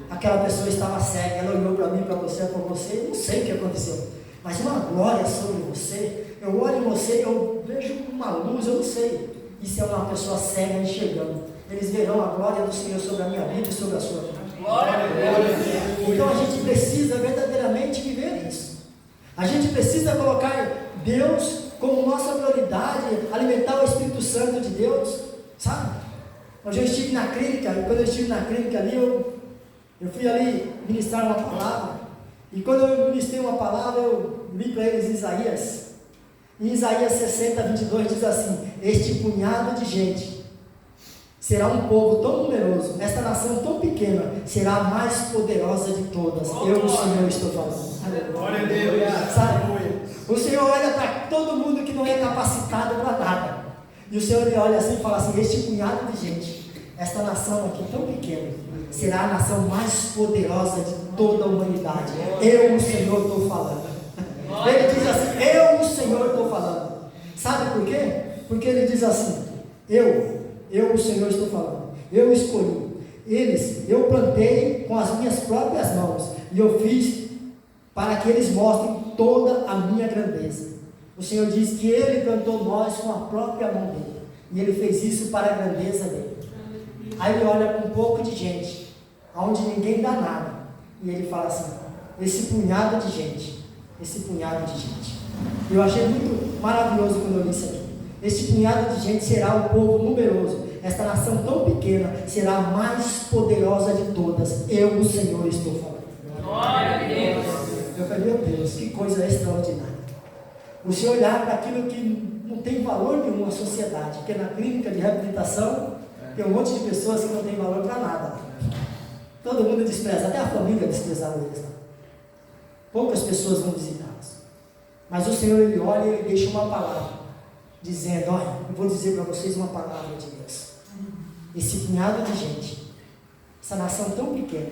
Aquela pessoa estava cega, ela olhou para mim, para você, não sei o que aconteceu, mas uma glória sobre você, eu olho em você, eu vejo uma luz, eu não sei. Isso é uma pessoa cega enxergando. Eles verão a glória do Senhor sobre a minha vida e sobre a sua vida.
Glória a Deus.
Então a gente precisa verdadeiramente viver isso. A gente precisa colocar Deus como nossa prioridade, alimentar o Espírito Santo de Deus, sabe? Hoje eu estive na clínica, e quando eu estive na clínica ali, eu fui ali ministrar uma palavra, e quando eu ministrei uma palavra, eu li para eles Isaías. Em Isaías 60, 22 diz assim: este punhado de gente será um povo tão numeroso, esta nação tão pequena será a mais poderosa de todas. Eu, o Senhor, estou falando.
Glória a Deus.
Sabe? O Senhor olha para todo mundo que não é capacitado para nada, e o Senhor ele olha assim e fala assim: este punhado de gente, esta nação aqui tão pequena, será a nação mais poderosa de toda a humanidade. Eu, o Senhor, estou falando. Ele diz assim: eu, o Senhor, estou falando. Sabe por quê? Porque ele diz assim: eu, o Senhor, estou falando. Eu escolhi eles, eu plantei com as minhas próprias mãos, e eu fiz para que eles mostrem toda a minha grandeza. O Senhor diz que Ele plantou nós com a própria mão dele, e Ele fez isso para a grandeza dele. Aí Ele olha para um pouco de gente, onde ninguém dá nada, e Ele fala assim: esse punhado de gente, eu achei muito maravilhoso quando eu li isso aqui. Este punhado de gente será um povo numeroso, esta nação tão pequena será a mais poderosa de todas. Eu, o Senhor, estou falando.
Glória a Deus.
Eu falei: meu Deus, que coisa extraordinária. Você olhar para aquilo que não tem valor nenhum na sociedade, porque na clínica de reabilitação tem um monte de pessoas que não tem valor para nada. Todo mundo despreza, até a família desprezava eles. Poucas pessoas vão visitá-los. Mas o Senhor, Ele olha e Ele deixa uma palavra, dizendo: olha, eu vou dizer para vocês uma palavra de Deus. Esse punhado de gente, essa nação tão pequena,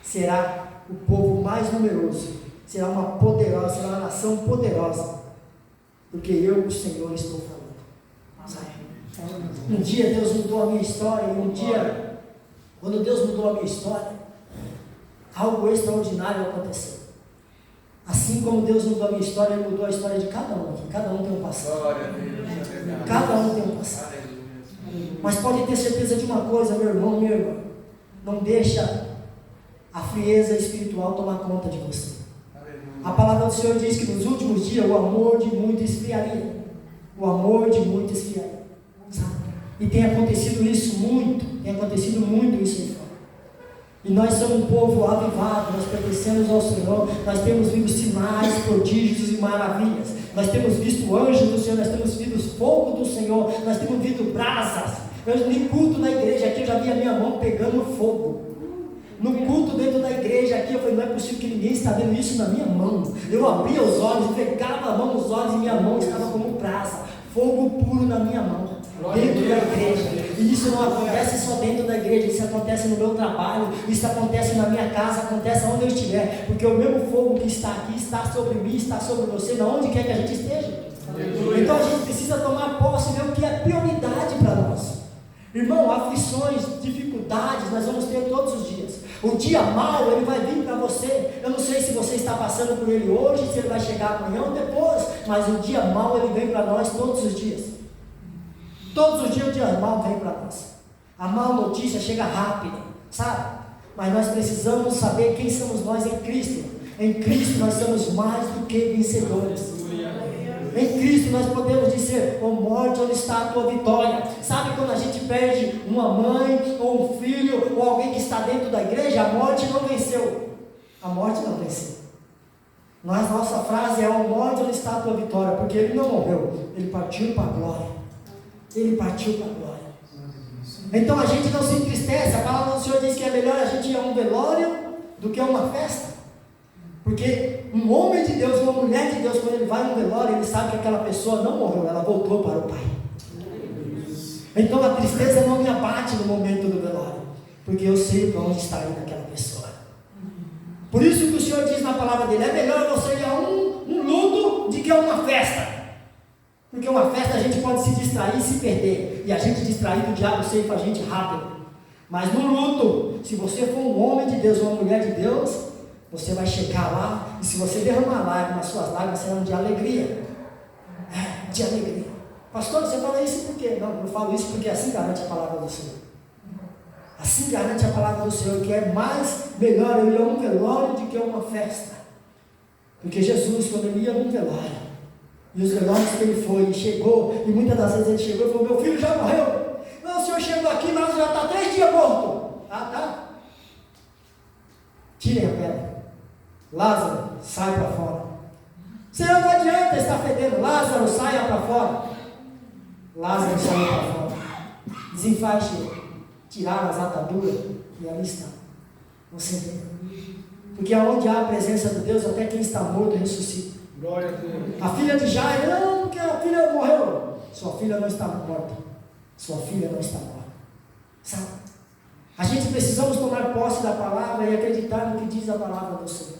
será o povo mais numeroso, será uma nação poderosa, porque eu, o Senhor, estou falando. Sabe? Um dia Deus mudou a minha história, e um dia, quando Deus mudou a minha história, algo extraordinário aconteceu. Assim como Deus mudou a minha história, Ele mudou a história de cada um aqui. Cada um tem um passado. Cada um tem um passado. Mas pode ter certeza de uma coisa, meu irmão, minha irmã: não deixa a frieza espiritual tomar conta de você. A palavra do Senhor diz que nos últimos dias o amor de muito esfriaria. O amor de muito esfriaria. Sabe? E tem acontecido muito isso aí fora. E nós somos um povo avivado, nós pertencemos ao Senhor, nós temos visto sinais, prodígios e maravilhas, nós temos visto anjos do Senhor, nós temos visto fogo do Senhor, nós temos visto brasas. Eu nem culto na igreja aqui, eu já vi a minha mão pegando fogo. No culto dentro da igreja aqui, eu falei: não é possível que ninguém está vendo isso na minha mão. Eu abria os olhos, pegava a mão nos olhos, e minha mão estava como brasa, fogo puro na minha mão, dentro da igreja. E isso não acontece só dentro da igreja, isso acontece no meu trabalho, isso acontece na minha casa, acontece onde eu estiver, porque o mesmo fogo que está aqui está sobre mim, está sobre você, na onde quer que a gente esteja. Então a gente precisa tomar posse e ver o que é prioridade para nós. Irmão, aflições, dificuldades, nós vamos ter todos os dias. O dia mau, ele vai vir para você. Eu não sei se você está passando por ele hoje, se ele vai chegar amanhã ou depois, mas o dia mau, ele vem para nós todos os dias. Todos os dias o dia mau vem para nós. A má notícia chega rápida, sabe? Mas nós precisamos saber quem somos nós em Cristo. Em Cristo nós somos mais do que vencedores. Em Cristo nós podemos dizer: ó morte, onde está a tua vitória? Sabe quando a gente perde uma mãe, ou um filho, ou alguém que está dentro da igreja? A morte não venceu. A morte não venceu. Mas nossa frase é: ó morte, onde está a tua vitória? Porque ele não morreu, ele partiu para a glória. Ele partiu para a glória. Então a gente não se entristece. A palavra do Senhor diz que é melhor a gente ir a um velório do que a uma festa. Porque um homem de Deus, uma mulher de Deus, quando ele vai a um velório, ele sabe que aquela pessoa não morreu, ela voltou para o Pai. Então a tristeza não me abate no momento do velório, porque eu sei para onde está indo aquela pessoa. Por isso que o Senhor diz na palavra dele: é melhor você ir a um luto do que a uma festa. Porque uma festa a gente pode se distrair e se perder, e a gente distraído, o diabo ceifa a gente rápido. Mas no luto, se você for um homem de Deus, uma mulher de Deus, você vai chegar lá, e se você derramar lágrimas, suas lágrimas serão de alegria. De alegria. Pastor, você fala isso por quê? Não, eu falo isso porque assim garante a palavra do Senhor. Assim garante a palavra do Senhor, que é mais melhor eu ir a um velório do que a uma festa. Porque Jesus, quando ele ia num velório, e os velórios que ele foi, e chegou, e muitas das vezes ele chegou e falou: meu filho já morreu. Não, o senhor chegou aqui, mas já está 3 dias morto. Ah, tá? Tirem a pedra. Lázaro, sai para fora. Senhor, não adianta, está fedendo. Lázaro, saia para fora. Lázaro saiu para fora. Desenfaixe ele. Tiraram as ataduras e ali está. Você entendeu? Porque aonde há a presença de Deus, até quem está morto ressuscita.
Glória a Deus.
A filha de Jairo, não, porque a filha morreu. Sua filha não está morta. Sua filha não está morta. Sabe? A gente precisamos tomar posse da palavra e acreditar no que diz a palavra do Senhor.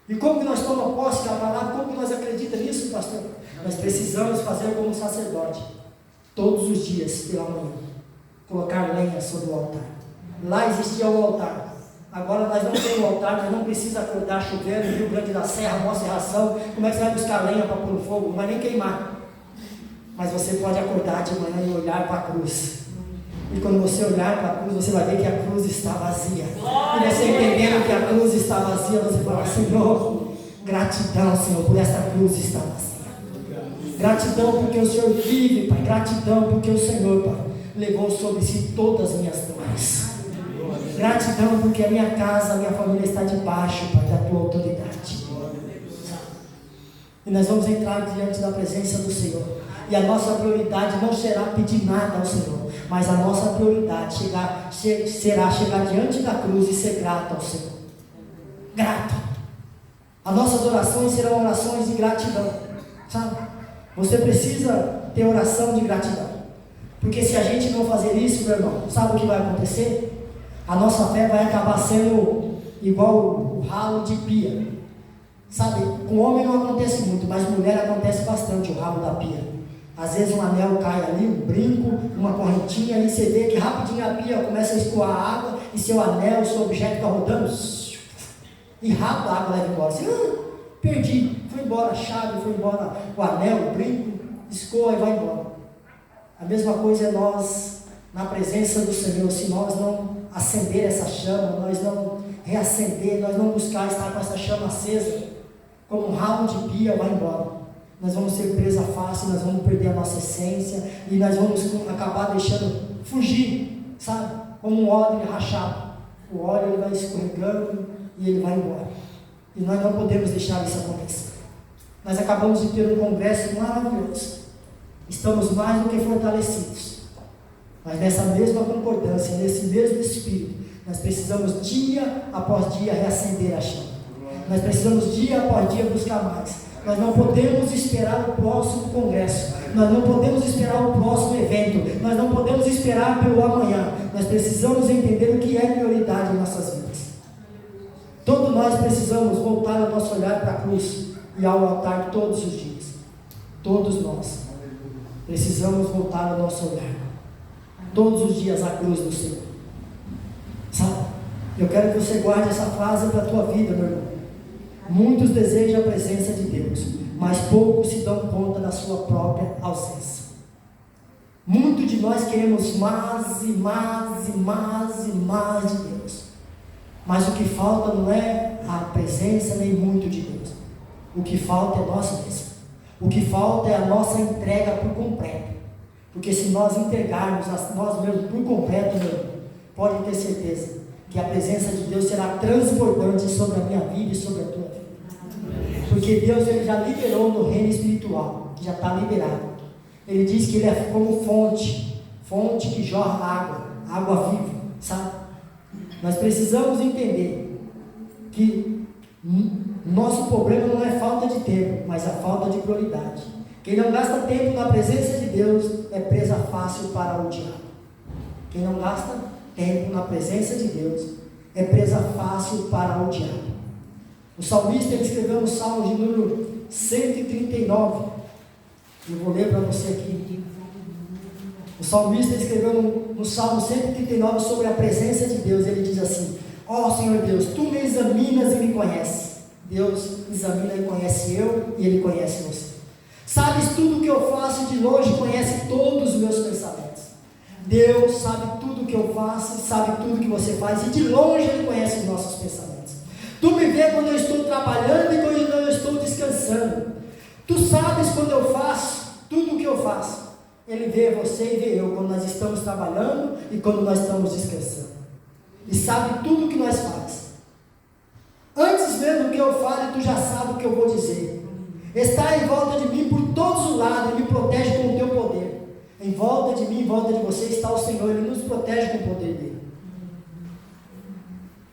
E como que nós tomamos posse da palavra? Como que nós acreditamos nisso, pastor? Nós precisamos fazer como sacerdote. Todos os dias, pela manhã. Colocar lenha sobre o altar. Lá existia o altar. Agora nós não temos altar, nós não precisamos acordar chovendo, Rio Grande da Serra, Mó Serração. Como é que você vai buscar lenha para pôr no fogo? Não vai nem queimar. Mas você pode acordar de manhã e olhar para a cruz. E quando você olhar para a cruz, você vai ver que a cruz está vazia. E você entendendo que a cruz está vazia, você fala: Senhor, gratidão, Senhor, por essa cruz está vazia. Gratidão porque o Senhor vive, Pai. Gratidão porque o Senhor, Pai, levou sobre si todas as minhas dores. Gratidão porque a minha casa, a minha família está debaixo, Pai, da tua autoridade. E nós vamos entrar diante da presença do Senhor. E a nossa prioridade não será pedir nada ao Senhor, mas a nossa prioridade será chegar diante da cruz e ser grato ao Senhor. Grato. As nossas orações serão orações de gratidão. Sabe? Você precisa ter oração de gratidão. Porque se a gente não fazer isso, meu irmão, sabe o que vai acontecer? A nossa fé vai acabar sendo igual o ralo de pia. Sabe, com homem não acontece muito, mas mulher acontece bastante o ralo da pia. Às vezes um anel cai ali, um brinco, uma correntinha, e você vê que rapidinho a pia começa a escoar água, e seu anel, seu objeto está rodando, e rápido a água leva embora. Você, perdi, foi embora a chave, foi embora o anel, o brinco, escoa e vai embora. A mesma coisa é nós, na presença do Senhor, se nós não acender essa chama, nós não reacender, nós não buscar estar com essa chama acesa, como um ralo de pia, vai embora. Nós vamos ser presa fácil, nós vamos perder a nossa essência, e nós vamos acabar deixando fugir, sabe? Como um odre rachado. O óleo ele vai escorregando e ele vai embora. E nós não podemos deixar isso acontecer. Nós acabamos de ter um congresso maravilhoso. Estamos mais do que fortalecidos. Mas nessa mesma concordância, nesse mesmo espírito, nós precisamos dia após dia reacender a chama. Nós precisamos dia após dia buscar mais. Nós não podemos esperar o próximo congresso. Nós não podemos esperar o próximo evento. Nós não podemos esperar pelo amanhã. Nós precisamos entender o que é prioridade em nossas vidas. Todos nós precisamos voltar o nosso olhar para a cruz e ao altar todos os dias. Todos nós precisamos voltar o nosso olhar todos os dias à cruz do Senhor. Sabe? Eu quero que você guarde essa frase para a tua vida, meu irmão. Muitos desejam a presença de Deus, mas poucos se dão conta da sua própria ausência. Muitos de nós queremos mais e mais e mais e mais de Deus, mas o que falta não é a presença nem muito de Deus. O que falta é nós mesmos. O que falta é a nossa entrega por completo. Porque se nós entregarmos a nós mesmos por completo, meu irmão, pode ter certeza que a presença de Deus será transbordante sobre a minha vida e sobre a tua vida. Porque Deus ele já liberou no reino espiritual, já está liberado. Ele diz que ele é como fonte que jorra água viva, sabe? Nós precisamos entender que nosso problema não é falta de tempo, mas a falta de prioridade. Quem não gasta tempo na presença de Deus é presa fácil para o diabo. Quem não gasta tempo na presença de Deus é presa fácil para o diabo. O salmista ele escreveu no Salmo de número 139. Eu vou ler para você aqui. O salmista escreveu no Salmo 139 sobre a presença de Deus. Ele diz assim: ó Senhor Deus, Tu me examinas e me conheces. Deus examina e conhece eu, e Ele conhece você. Sabes tudo o que eu faço de longe, conhece todos os meus pensamentos. Deus sabe tudo que eu faço, sabe tudo que você faz, e de longe Ele conhece os nossos pensamentos. Tu me vê quando eu estou trabalhando e quando eu estou descansando. Tu sabes quando eu faço tudo o que eu faço. Ele vê você e vê eu quando nós estamos trabalhando e quando nós estamos descansando. E sabe tudo o que nós fazemos. Antes mesmo que eu fale, tu já sabe o que eu vou dizer. Está em volta de mim por todos os lados e me protege com o teu poder. Em volta de mim, em volta de você está o Senhor, Ele nos protege com o poder dEle.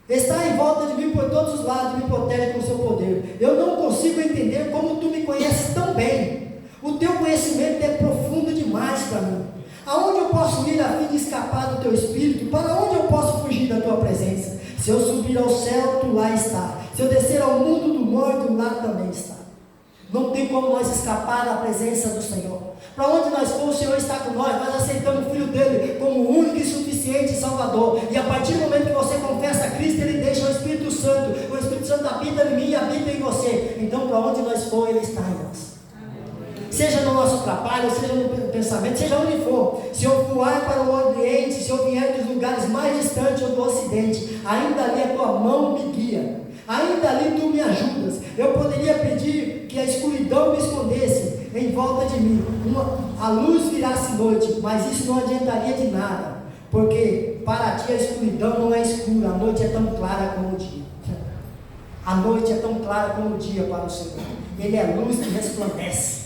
Está em volta de mim por todos os lados e me protege com o seu poder. Eu não consigo entender como tu me conheces tão bem. O teu conhecimento é profundo demais para mim. Aonde eu posso ir a fim de escapar do teu espírito? Para onde eu posso fugir da tua presença? Se eu subir ao céu, tu lá está. Se eu descer ao mundo do morto, lá também está. Não tem como nós escapar da presença do Senhor. Para onde nós for, o Senhor está com nós. Nós aceitamos o Filho dele como o único e suficiente Salvador. E a partir do momento que você confessa a Cristo, Ele deixa o Espírito Santo. O Espírito Santo habita em mim e habita em você. Então, para onde nós for, Ele está em nós. Seja no nosso trabalho, seja no pensamento, seja onde for. Se eu voar para o Oriente, se eu vier dos lugares mais distantes ou do Ocidente, ainda ali a tua mão me guia. Ainda ali tu me ajudas. Eu poderia pedir que a escuridão me escondesse em volta de mim. A luz virasse noite, mas isso não adiantaria de nada. Porque para ti a escuridão não é escura, a noite é tão clara como o dia. A noite é tão clara como o dia para o Senhor. Ele é luz que resplandece.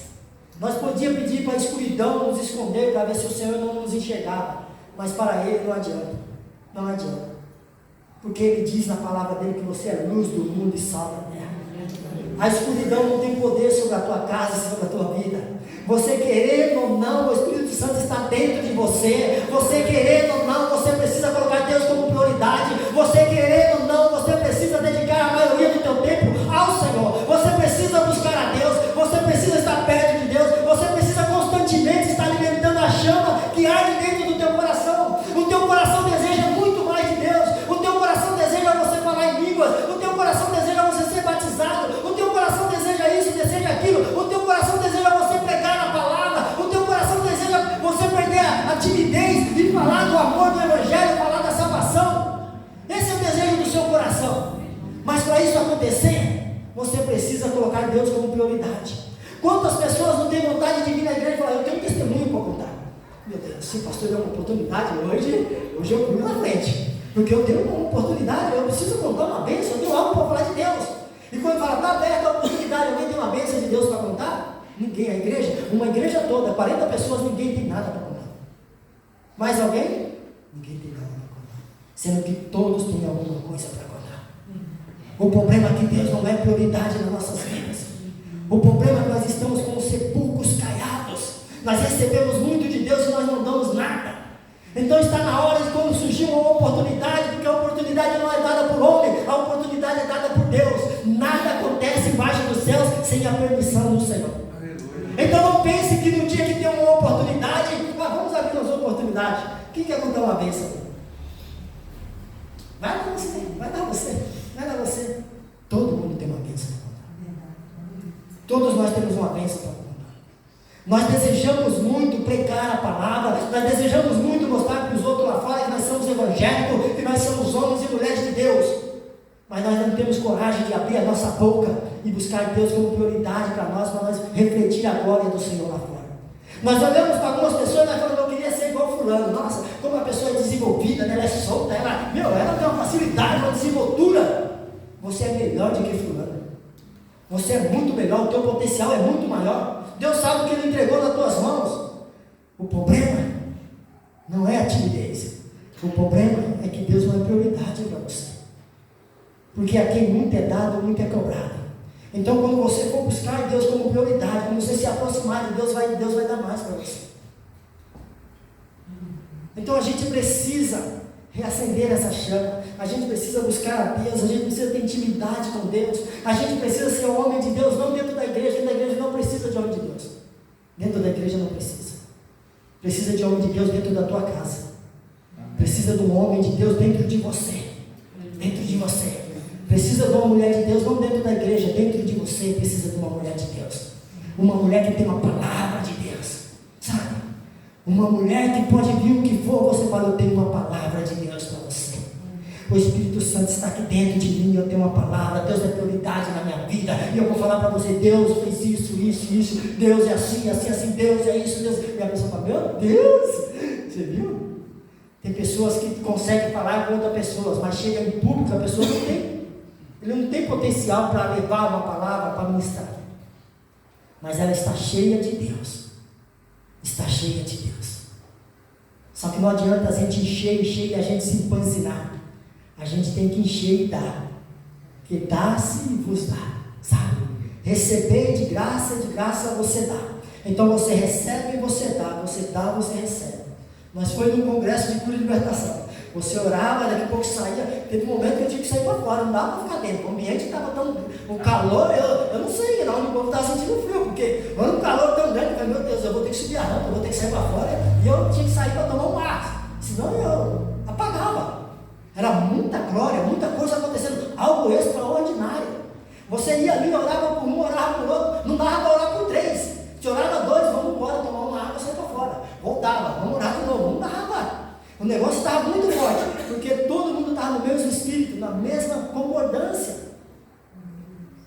Nós podíamos pedir para a escuridão nos esconder para ver se o Senhor não nos enxergava. Mas para Ele não adianta. Não adianta. Porque Ele diz na palavra dele que você é luz do mundo e sal da terra. A escuridão não tem poder sobre a tua casa, sobre a tua vida. Você querendo ou não, o Espírito Santo está dentro de você. Você querendo ou não, você precisa colocar Deus como prioridade. Você querendo ou não, você precisa dedicar a maioria do teu tempo ao Senhor. Você precisa buscar a Deus. Você precisa estar perto de Deus. Você precisa constantemente estar alimentando a chama que arde dentro do teu coração. O teu coração deseja muito mais de Deus. O teu coração deseja você falar em línguas. O teu coração deseja você ser batizado. O teu coração deseja isso, deseja aquilo. O teu coração deseja você pregar na palavra. O teu coração deseja você perder a timidez e falar do amor do Evangelho, falar da salvação. Esse é o desejo do seu coração. Mas para isso acontecer, você precisa colocar Deus como prioridade. Quantas pessoas não têm vontade de vir na igreja e falar, eu tenho um testemunho para contar? Meu Deus, se o pastor deu uma oportunidade, hoje eu fui na frente. Porque eu tenho uma oportunidade, eu preciso contar uma bênção, eu tenho algo para falar de Deus. E quando fala, está aberta a oportunidade, alguém tem uma bênção de Deus para contar? Ninguém, a igreja, uma igreja toda, 40 pessoas, ninguém tem nada para contar. Mais alguém? Ninguém tem nada para contar. Sendo que todos têm alguma coisa para contar. O problema é que Deus não é prioridade nas nossas vidas. O problema é que nós estamos com os sepulcros caiados. Nós recebemos muito de Deus e nós não damos nada. Então está na hora de quando surgir uma oportunidade, porque a oportunidade não é dada por homem, a oportunidade é dada por Deus. Nada acontece embaixo dos céus sem a permissão do Senhor. Então não pense que no dia que tem uma oportunidade, vamos abrir as oportunidades. Quem quer contar uma bênção? Vai dar você, vai dar você, vai dar você. Todo mundo tem uma bênção para contar. Todos nós temos uma bênção para contar. Nós desejamos muito pregar a palavra, nós desejamos muito mostrar para os outros lá fora que nós somos evangélicos, que nós somos homens e mulheres de Deus. Mas nós não temos coragem de abrir a nossa boca e buscar Deus como prioridade para nós refletir a glória do Senhor lá fora. Nós olhamos para algumas pessoas e nós falamos, eu queria ser igual fulano. Nossa, como a pessoa é desenvolvida, ela é solta, ela tem uma facilidade, uma desenvoltura. Você é melhor do que fulano. Você é muito melhor, o teu potencial é muito maior. Deus sabe o que Ele entregou nas tuas mãos. O problema não é a timidez. O problema é que Deus não é prioridade para você. Porque a quem muito é dado, muito é cobrado. Então quando você for buscar Deus como prioridade, quando você se aproximar de Deus vai dar mais para você. Então a gente precisa reacender essa chama, a gente precisa buscar a Deus, a gente precisa ter intimidade com Deus, a gente precisa ser homem de Deus, não dentro da igreja. Dentro da igreja não precisa de homem de Deus, dentro da igreja não precisa de homem de Deus dentro da tua casa, precisa de um homem de Deus dentro de você, precisa de uma mulher de Deus, não dentro da igreja, dentro de você precisa de uma mulher de Deus, uma mulher que tem uma palavra de Deus, sabe? Uma mulher que pode vir o que for, você fala, eu tenho uma palavra de Deus para você. O Espírito Santo está aqui dentro de mim, eu tenho uma palavra, Deus é prioridade na minha vida, e eu vou falar para você, Deus fez isso, Deus é assim, Deus é isso, Deus. E a pessoa fala, meu Deus, você viu? Tem pessoas que conseguem falar com outras pessoas, mas chega em público, a pessoa ele não tem potencial para levar uma palavra, para ministrar. Mas ela está cheia de Deus. Está cheia de Deus. Só que não adianta a gente encher e a gente se empanzinar. A gente tem que encher e dar. Porque dá-se e vos dá. Sabe? Receber de graça você dá. Então você recebe e você dá. Você dá, você recebe. Nós foi num congresso de cura e libertação. Você orava, daqui a pouco saía. Teve um momento que eu tinha que sair para fora, não dava para ficar dentro. O ambiente estava tão. O calor, eu não sei, não, onde o povo estava sentindo frio, porque um calor tão grande, eu falei, meu Deus, eu vou ter que subir a rampa, eu vou ter que sair para fora. E eu tinha que sair para tomar um ar, senão eu apagava. Era muita glória, muita coisa acontecendo, algo extraordinário. Você ia ali, orava por um, orava por outro, não dava para orar por três. Se orava dois, vamos embora, tomar uma água, sair para fora. Voltava, vamos orar de novo, não dava. O negócio estava muito forte, porque todo mundo estava no mesmo espírito, na mesma concordância.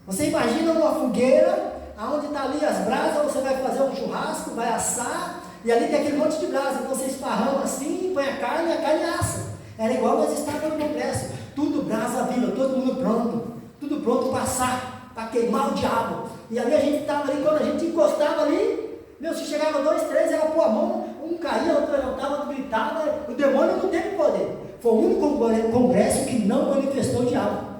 Você imagina uma fogueira, onde está ali as brasas, você vai fazer um churrasco, vai assar, e ali tem aquele monte de brasa, então você esparrama assim, põe a carne assa. Era igual nós estávamos no congresso, tudo brasa viva, todo mundo pronto, tudo pronto para assar, para queimar o diabo. E ali a gente estava ali, quando a gente encostava ali, se chegava 2, 3, era pôr a mão, um caía, outro levantava, outro gritava, o demônio não teve poder. Foi o único congresso que não manifestou o diabo.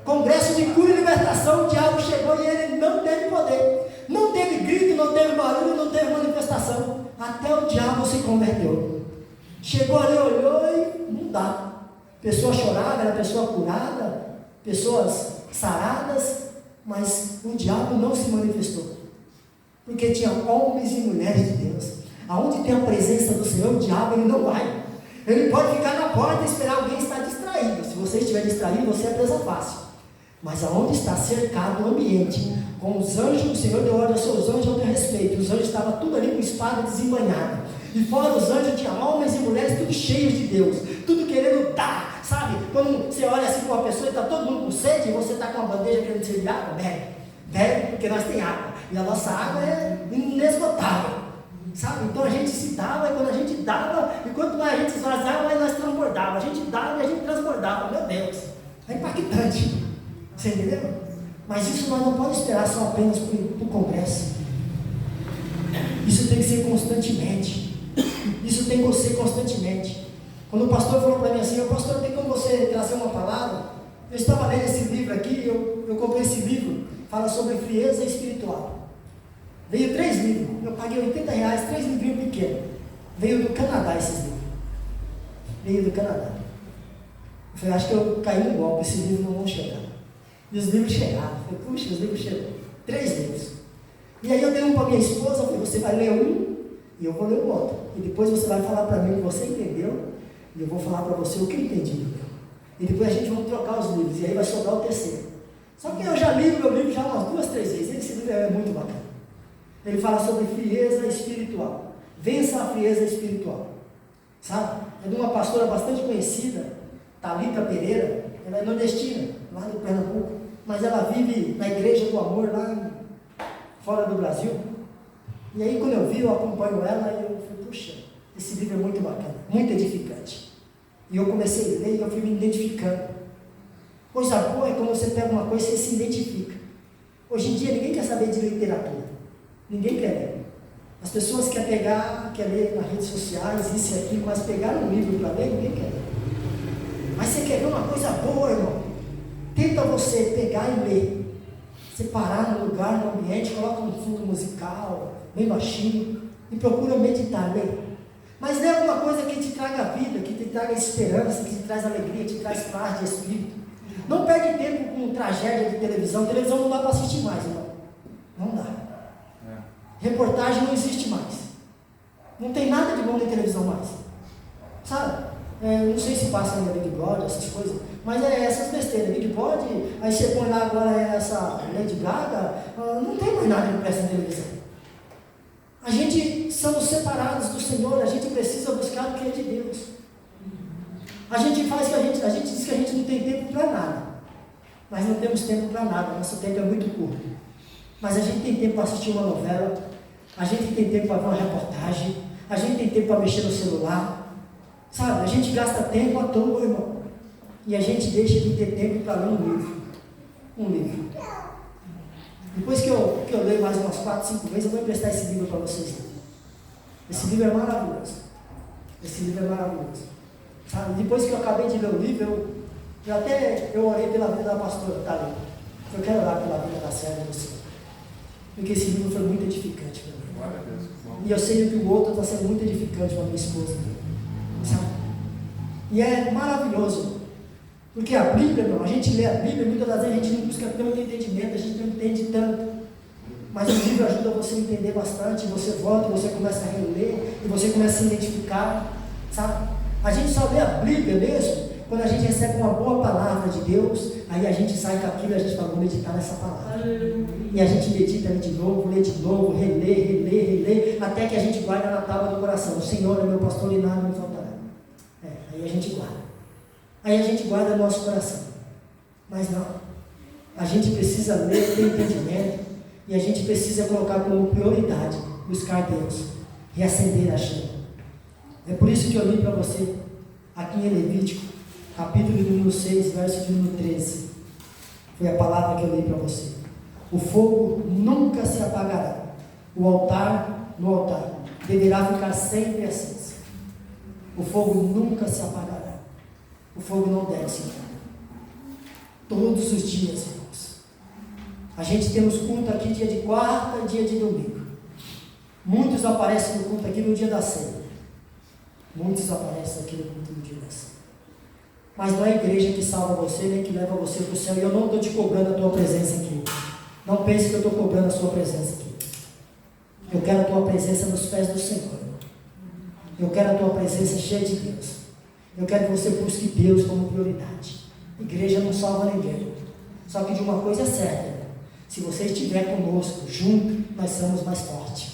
Congresso de cura e libertação, o diabo chegou e ele não teve poder. Não teve grito, não teve barulho, não teve manifestação. Até o diabo se converteu. Chegou ali, olhou e não dá. Pessoa chorava, era pessoa curada, pessoas saradas, mas o diabo não se manifestou. Porque tinha homens e mulheres de Deus. Aonde tem a presença do Senhor, o diabo ele não vai. Ele pode ficar na porta e esperar alguém estar distraído. Se você estiver distraído, você é presa fácil. Mas aonde está cercado o ambiente, com os anjos, o Senhor deu ordem aos seus anjos ao teu respeito. Os anjos estavam tudo ali com espada desembanhada. E fora os anjos tinha homens e mulheres tudo cheios de Deus, tudo querendo dar, sabe? Quando você olha assim para uma pessoa e está todo mundo com sede, e você está com uma bandeja querendo servir água, bebe, porque nós temos água. E a nossa água é inesgotável, sabe? Então a gente se dava, e quando a gente dava, e quanto mais a gente esvaziava, mais nós transbordava. A gente dava e a gente transbordava. Meu Deus, é impactante. Você entendeu? Mas isso nós não podemos esperar só apenas para o congresso. Isso tem que ser constantemente. Isso tem que ser constantemente. Quando o pastor falou para mim assim, pastor, tem como você trazer uma palavra? Eu estava lendo esse livro aqui, eu comprei esse livro, fala sobre frieza espiritual. Veio 3 livros, eu paguei R$80, 3 livrinhos pequenos. Veio do Canadá esses livros. Veio do Canadá. Eu falei, acho que eu caí no golpe, esses livros não vão chegar. E os livros chegaram. Eu falei, puxa, os livros chegam. 3 livros. E aí eu dei um para minha esposa, eu falei, você vai ler um e eu vou ler o outro. E depois você vai falar para mim o que você entendeu e eu vou falar para você o que eu entendi do meu. E depois a gente vai trocar os livros e aí vai sobrar o terceiro. Só que eu já li o meu livro já umas 2, 3 vezes. Esse livro é muito bacana. Ele fala sobre frieza espiritual. Vença a frieza espiritual. Sabe? É de uma pastora bastante conhecida, Thalita Pereira. Ela é nordestina, lá do Pernambuco. Mas ela vive na Igreja do Amor, lá fora do Brasil. E aí quando eu vi, eu acompanho ela e eu falei, puxa, esse livro é muito bacana, muito edificante. E eu comecei a ler e eu fui me identificando. Coisa boa é quando você pega uma coisa e você se identifica. Hoje em dia ninguém quer saber de literatura. Ninguém quer ler. As pessoas querem ler nas redes sociais, isso e aquilo, mas pegar um livro para ler, ninguém quer ler. Mas você quer ver uma coisa boa, irmão? Tenta você pegar e ler. Você parar no lugar, no ambiente, coloca um fundo musical, bem baixinho, e procura meditar, ler. Mas lê alguma coisa que te traga vida, que te traga esperança, que te traz alegria, que te traz paz de espírito. Não perde tempo com tragédia de televisão. Televisão não dá para assistir mais, irmão. Não dá. Reportagem não existe mais. Não tem nada de bom na televisão mais. Sabe? Não sei se passa ainda Big Brother, essas coisas, mas essas besteiras, Big Brother, aí você põe lá agora essa Lady Gaga, não tem mais nada que presta na televisão. A gente somos separados do Senhor, a gente precisa buscar o que é de Deus. A gente diz que a gente não tem tempo para nada, mas não temos tempo para nada, nosso tempo é muito curto. Mas a gente tem tempo para assistir uma novela, a gente tem tempo para ver uma reportagem, a gente tem tempo para mexer no celular, sabe? A gente gasta tempo à toa, irmão, e a gente deixa de ter tempo para ler um livro. Depois que eu leio mais umas 4, 5 vezes, eu vou emprestar esse livro para vocês. Esse livro é maravilhoso. Sabe? Depois que eu acabei de ler o livro, eu orei pela vida da pastora, tá ali. Eu quero orar pela vida da serva do Senhor. Porque esse livro foi muito edificante para mim. E eu sei que o outro está sendo muito edificante para minha esposa. Sabe? E é maravilhoso. Porque a Bíblia, irmão, a gente lê a Bíblia, muitas das vezes a gente não busca ter muito entendimento, a gente não entende tanto. Mas o livro ajuda você a entender bastante, você volta, você começa a reler, e você começa a se identificar, sabe? A gente só lê a Bíblia mesmo, quando a gente recebe uma boa palavra de Deus, aí a gente sai com aquilo e a gente fala, vou meditar nessa palavra. E a gente medita de novo, lê de novo, relê, até que a gente guarda na tábua do coração. O Senhor é meu pastor e nada me faltará. Aí a gente guarda. Aí a gente guarda no nosso coração. Mas não. A gente precisa ler, ter entendimento, e a gente precisa colocar como prioridade buscar Deus e acender a chama. É por isso que eu li para você, aqui em Levítico, capítulo número 6, verso número 13. Foi a palavra que eu li para você. O fogo nunca se apagará. No altar deverá ficar sempre aceso. O fogo nunca se apagará. O fogo não deve se apagar. Todos os dias, irmãos. A gente temos culto aqui dia de quarta e dia de domingo. Muitos aparecem no culto aqui no dia da ceia. Muitos aparecem aqui no culto no dia da ceia. Mas não é a igreja que salva você, nem que leva você para o céu. E eu não estou te cobrando a tua presença aqui. Não pense que eu estou cobrando a sua presença aqui. Eu quero a tua presença nos pés do Senhor. Eu quero a tua presença cheia de Deus. Eu quero que você busque Deus como prioridade. Igreja não salva ninguém. Só que de uma coisa é certa: se você estiver conosco, junto, nós somos mais fortes.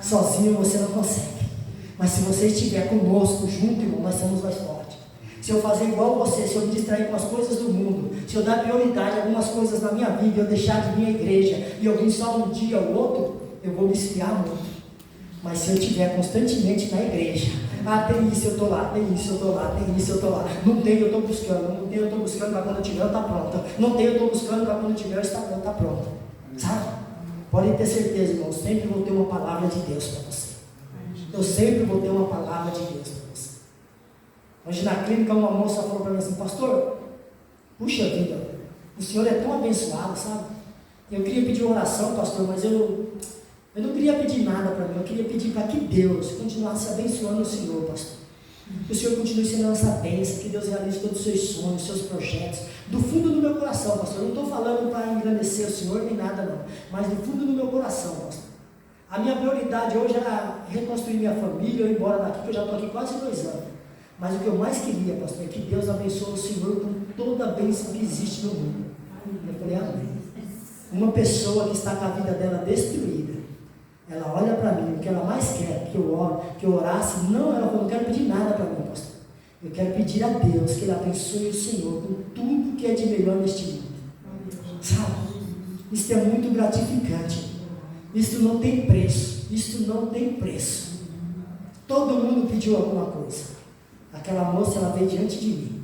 Sozinho você não consegue. Mas se você estiver conosco, junto, irmão, nós somos mais fortes. Se eu fazer igual você, se eu me distrair com as coisas do mundo, se eu dar prioridade a algumas coisas na minha vida, eu deixar de vir à igreja, e eu vir só um dia ou outro, eu vou me esfriar muito. Mas se eu estiver constantemente na igreja, tem isso, eu estou lá, tem isso, eu estou lá, tem isso, eu estou lá. Não tem, eu estou buscando, não tem, eu estou buscando, para quando eu tiver, eu estou pronta. Não tem, eu estou buscando, para quando eu tiver, eu estou pronta. Sabe? Podem ter certeza, irmão, sempre vou ter uma palavra de Deus para você. Eu sempre vou ter uma palavra de Deus para você. Hoje na clínica uma moça falou para mim assim: pastor, puxa vida, o senhor é tão abençoado, sabe? Eu queria pedir uma oração, pastor, mas eu não queria pedir nada para mim, eu queria pedir para que Deus continuasse abençoando o senhor, pastor. Que o senhor continue sendo a nossa bênção, que Deus realize todos os seus sonhos, seus projetos, do fundo do meu coração, pastor. Eu não estou falando para engrandecer o senhor nem nada não, mas do fundo do meu coração, pastor. A minha prioridade hoje era reconstruir minha família, eu ir embora daqui, que eu já estou aqui quase 2 anos. Mas o que eu mais queria, pastor, é que Deus abençoe o senhor com toda a bênção que existe no mundo. Eu falei, amém. Uma pessoa que está com a vida dela destruída, ela olha para mim, o que ela mais quer, que eu orasse, não, ela falou, não quero pedir nada para mim, pastor. Eu quero pedir a Deus que Ele abençoe o Senhor com tudo que é de melhor neste mundo. Sabe? Isso é muito gratificante. Isso não tem preço. Isso não tem preço. Todo mundo pediu alguma coisa. Aquela moça, ela veio diante de mim.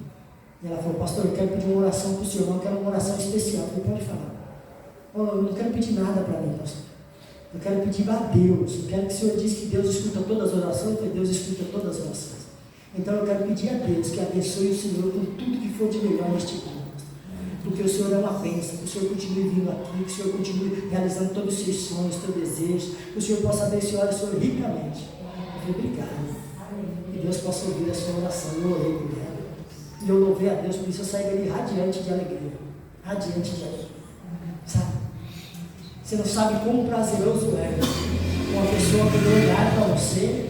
E ela falou, pastor, eu quero pedir uma oração para o senhor, eu quero uma oração especial. Eu falei, pode falar. Eu não quero pedir nada para mim, pastor. Eu quero pedir a Deus. Eu quero que o senhor diz que Deus escuta todas as orações, porque Deus escuta todas as orações. Então eu quero pedir a Deus que abençoe o senhor com tudo que for de melhor neste mundo. Porque o senhor é uma bênção, que o senhor continue vindo aqui, que o senhor continue realizando todos os seus sonhos, seus desejos, que o senhor possa abençoar o senhor ricamente. Eu falei, obrigado. Que Deus possa ouvir a sua oração. Eu orei por ela. E eu louvei a Deus, por isso eu saí dali radiante de alegria. Radiante de alegria. Sabe? Você não sabe quão prazeroso é uma pessoa poder olhar para você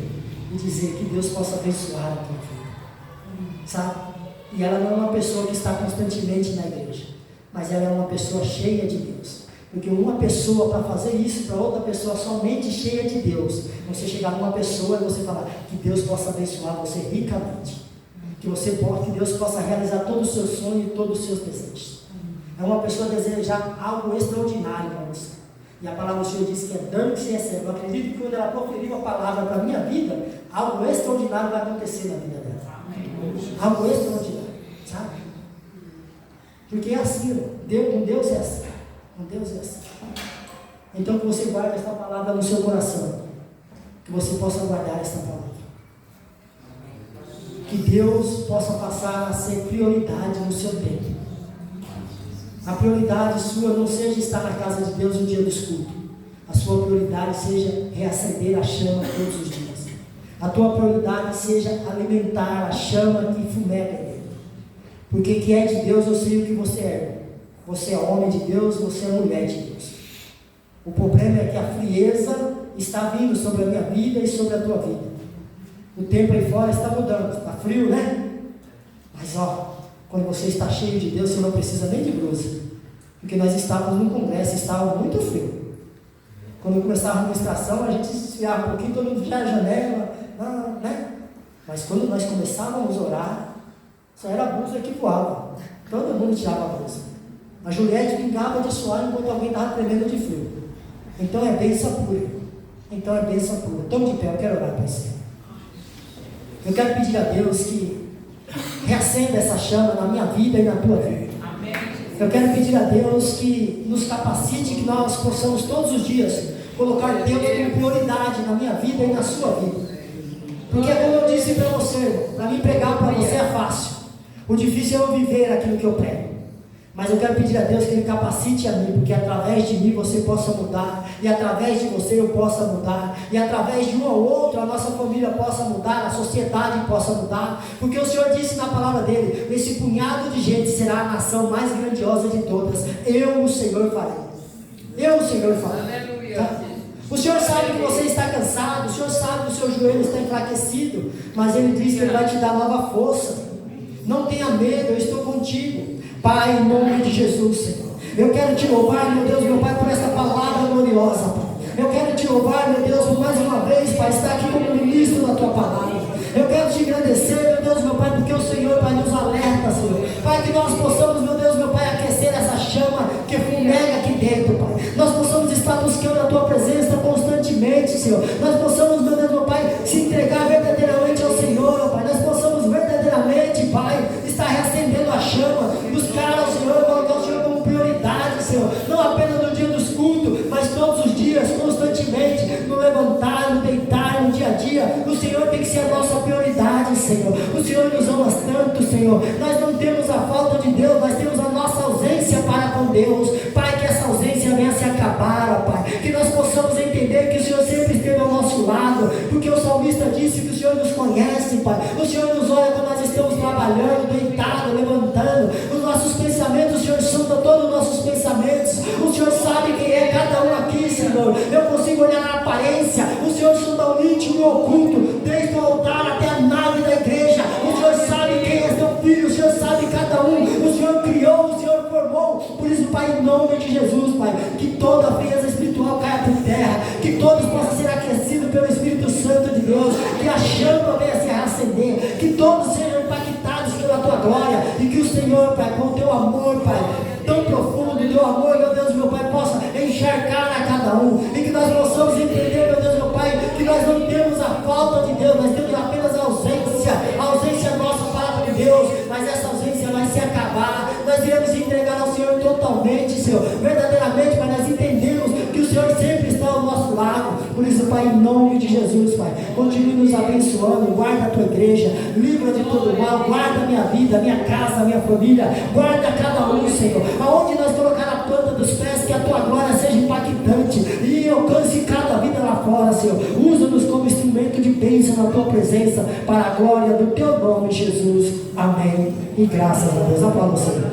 e dizer que Deus possa abençoar a tua vida. Sabe? E ela não é uma pessoa que está constantemente na igreja, mas ela é uma pessoa cheia de Deus. Porque uma pessoa, para fazer isso para outra pessoa somente cheia de Deus, você chegar numa pessoa e você falar que Deus possa abençoar você ricamente, que Deus possa realizar todos os seus sonhos e todos os seus desejos. É uma pessoa desejar algo extraordinário para você. E a palavra do Senhor diz que é dando que se recebe. Eu acredito que quando ela proferiu a palavra para a minha vida, algo extraordinário vai acontecer na vida dela. Algo extraordinário, sabe? Porque é assim, com Deus é assim. Com Deus é assim. Então que você guarde esta palavra no seu coração. Que você possa guardar esta palavra. Que Deus possa passar a ser prioridade no seu tempo. A prioridade sua não seja estar na casa de Deus no dia dos cultos. A sua prioridade seja reacender a chama todos os dias. A tua prioridade seja alimentar a chama que fumega nele. Porque que é de Deus, eu sei o que você é. Você é homem de Deus, você é mulher de Deus. O problema é que a frieza está vindo sobre a minha vida e sobre a tua vida. O tempo aí fora está mudando. Está frio, né? Mas quando você está cheio de Deus, você não precisa nem de blusa. Porque nós estávamos no congresso, estava muito frio. Quando começava a administração, a gente se esfriava um pouquinho, todo mundo já a janela, né? Mas quando nós começávamos a orar, só era a blusa que voava. Todo mundo tirava a blusa. A Juliette pingava de suar enquanto alguém estava tremendo de frio. Então é bênção pura. Tome de pé, eu quero orar para você. Eu quero pedir a Deus que reacenda essa chama na minha vida e na tua vida. Eu quero pedir a Deus que nos capacite, que nós possamos todos os dias colocar Deus como prioridade na minha vida e na sua vida. Porque como eu disse para você, para mim pregar para você é fácil. O difícil é eu viver aquilo que eu prego. Mas eu quero pedir a Deus que Ele capacite a mim, porque através de mim você possa mudar, e através de você eu possa mudar, e através de um ou outro a nossa família possa mudar, a sociedade possa mudar, porque o Senhor disse na palavra dele: esse punhado de gente será a nação mais grandiosa de todas. Eu, o Senhor, farei. Tá? O Senhor sabe que você está cansado, o Senhor sabe que o seu joelho está enfraquecido, mas Ele diz que Ele vai te dar nova força. Não tenha medo, eu estou contigo. Pai, em nome de Jesus, Senhor, eu quero te louvar, meu Deus, meu Pai, por esta palavra gloriosa, Pai. Eu quero te louvar, meu Deus, por mais uma vez, Pai, estar aqui como ministro da tua palavra. Eu quero te agradecer, meu Deus, meu Pai, porque o Senhor, Pai, nos alerta, Senhor. Pai, que nós possamos, meu Deus, meu Pai, aquecer essa chama que fumega aqui dentro, Pai. Nós possamos estar buscando a tua presença constantemente, Senhor. Nós possamos, meu Deus, meu Pai, se entregar verdadeiramente ao Senhor, Pai. Nós possamos verdadeiramente, Pai, estar reacendendo a chama, buscar ao Senhor, colocar o Senhor como prioridade, Senhor. Não apenas no dia dos cultos, mas todos os dias, constantemente, no levantar, no deitar, no dia a dia. O Senhor tem que ser a nossa prioridade, Senhor. O Senhor nos ama tanto, Senhor. Nós não temos a falta de Deus, nós temos a nossa ausência para com Deus. Pai, que essa ausência venha se acabar, Pai. Que nós possamos entender que o Senhor sempre esteve ao nosso lado, porque o salmista disse que o Senhor nos conhece, Pai. O Senhor nos olha quando nós estamos trabalhando, deitado, levantando. Os nossos pensamentos, o Senhor sonda todos os nossos pensamentos. O Senhor sabe quem é cada um aqui, Senhor. Eu consigo olhar na aparência. O Senhor sonda o íntimo e o oculto, desde o altar até a nave da igreja. O Senhor sabe quem é seu filho. O Senhor sabe cada um. O Senhor criou, o Senhor formou. Por isso, Pai, em nome de Jesus, Pai, que toda a frieza espiritual caia por terra, que todos possam ser aquecidos pelo Espírito Santo de Deus, que a chama venha se acender, que todos sejam impactados pela tua glória, e que o Senhor, Pai, com o teu amor, Pai, tão profundo, teu amor, meu Deus, meu Pai, possa encharcar a cada um, e que nós possamos entender, meu Deus, meu Pai, que nós não temos a falta de Deus, nós temos apenas a ausência nossa para de Deus, mas essa ausência vai se acabar. Nós iremos entregar ao Senhor totalmente, Senhor, verdadeiramente, para nós entendermos que o Senhor sempre está ao nosso lado. Por isso, Pai, em nome de Jesus, Pai, continue nos abençoando, guarda a tua igreja, livra de todo mal, guarda a minha vida, a minha casa, a minha família, guarda cada um, Senhor, aonde nós colocar a planta dos pés, que a tua glória seja impactante e alcance cada vida lá fora, Senhor. Usa-nos como instrumento de bênção na tua presença, para a glória do teu nome, Jesus. Amém. E graças a Deus. Aplauda o Senhor.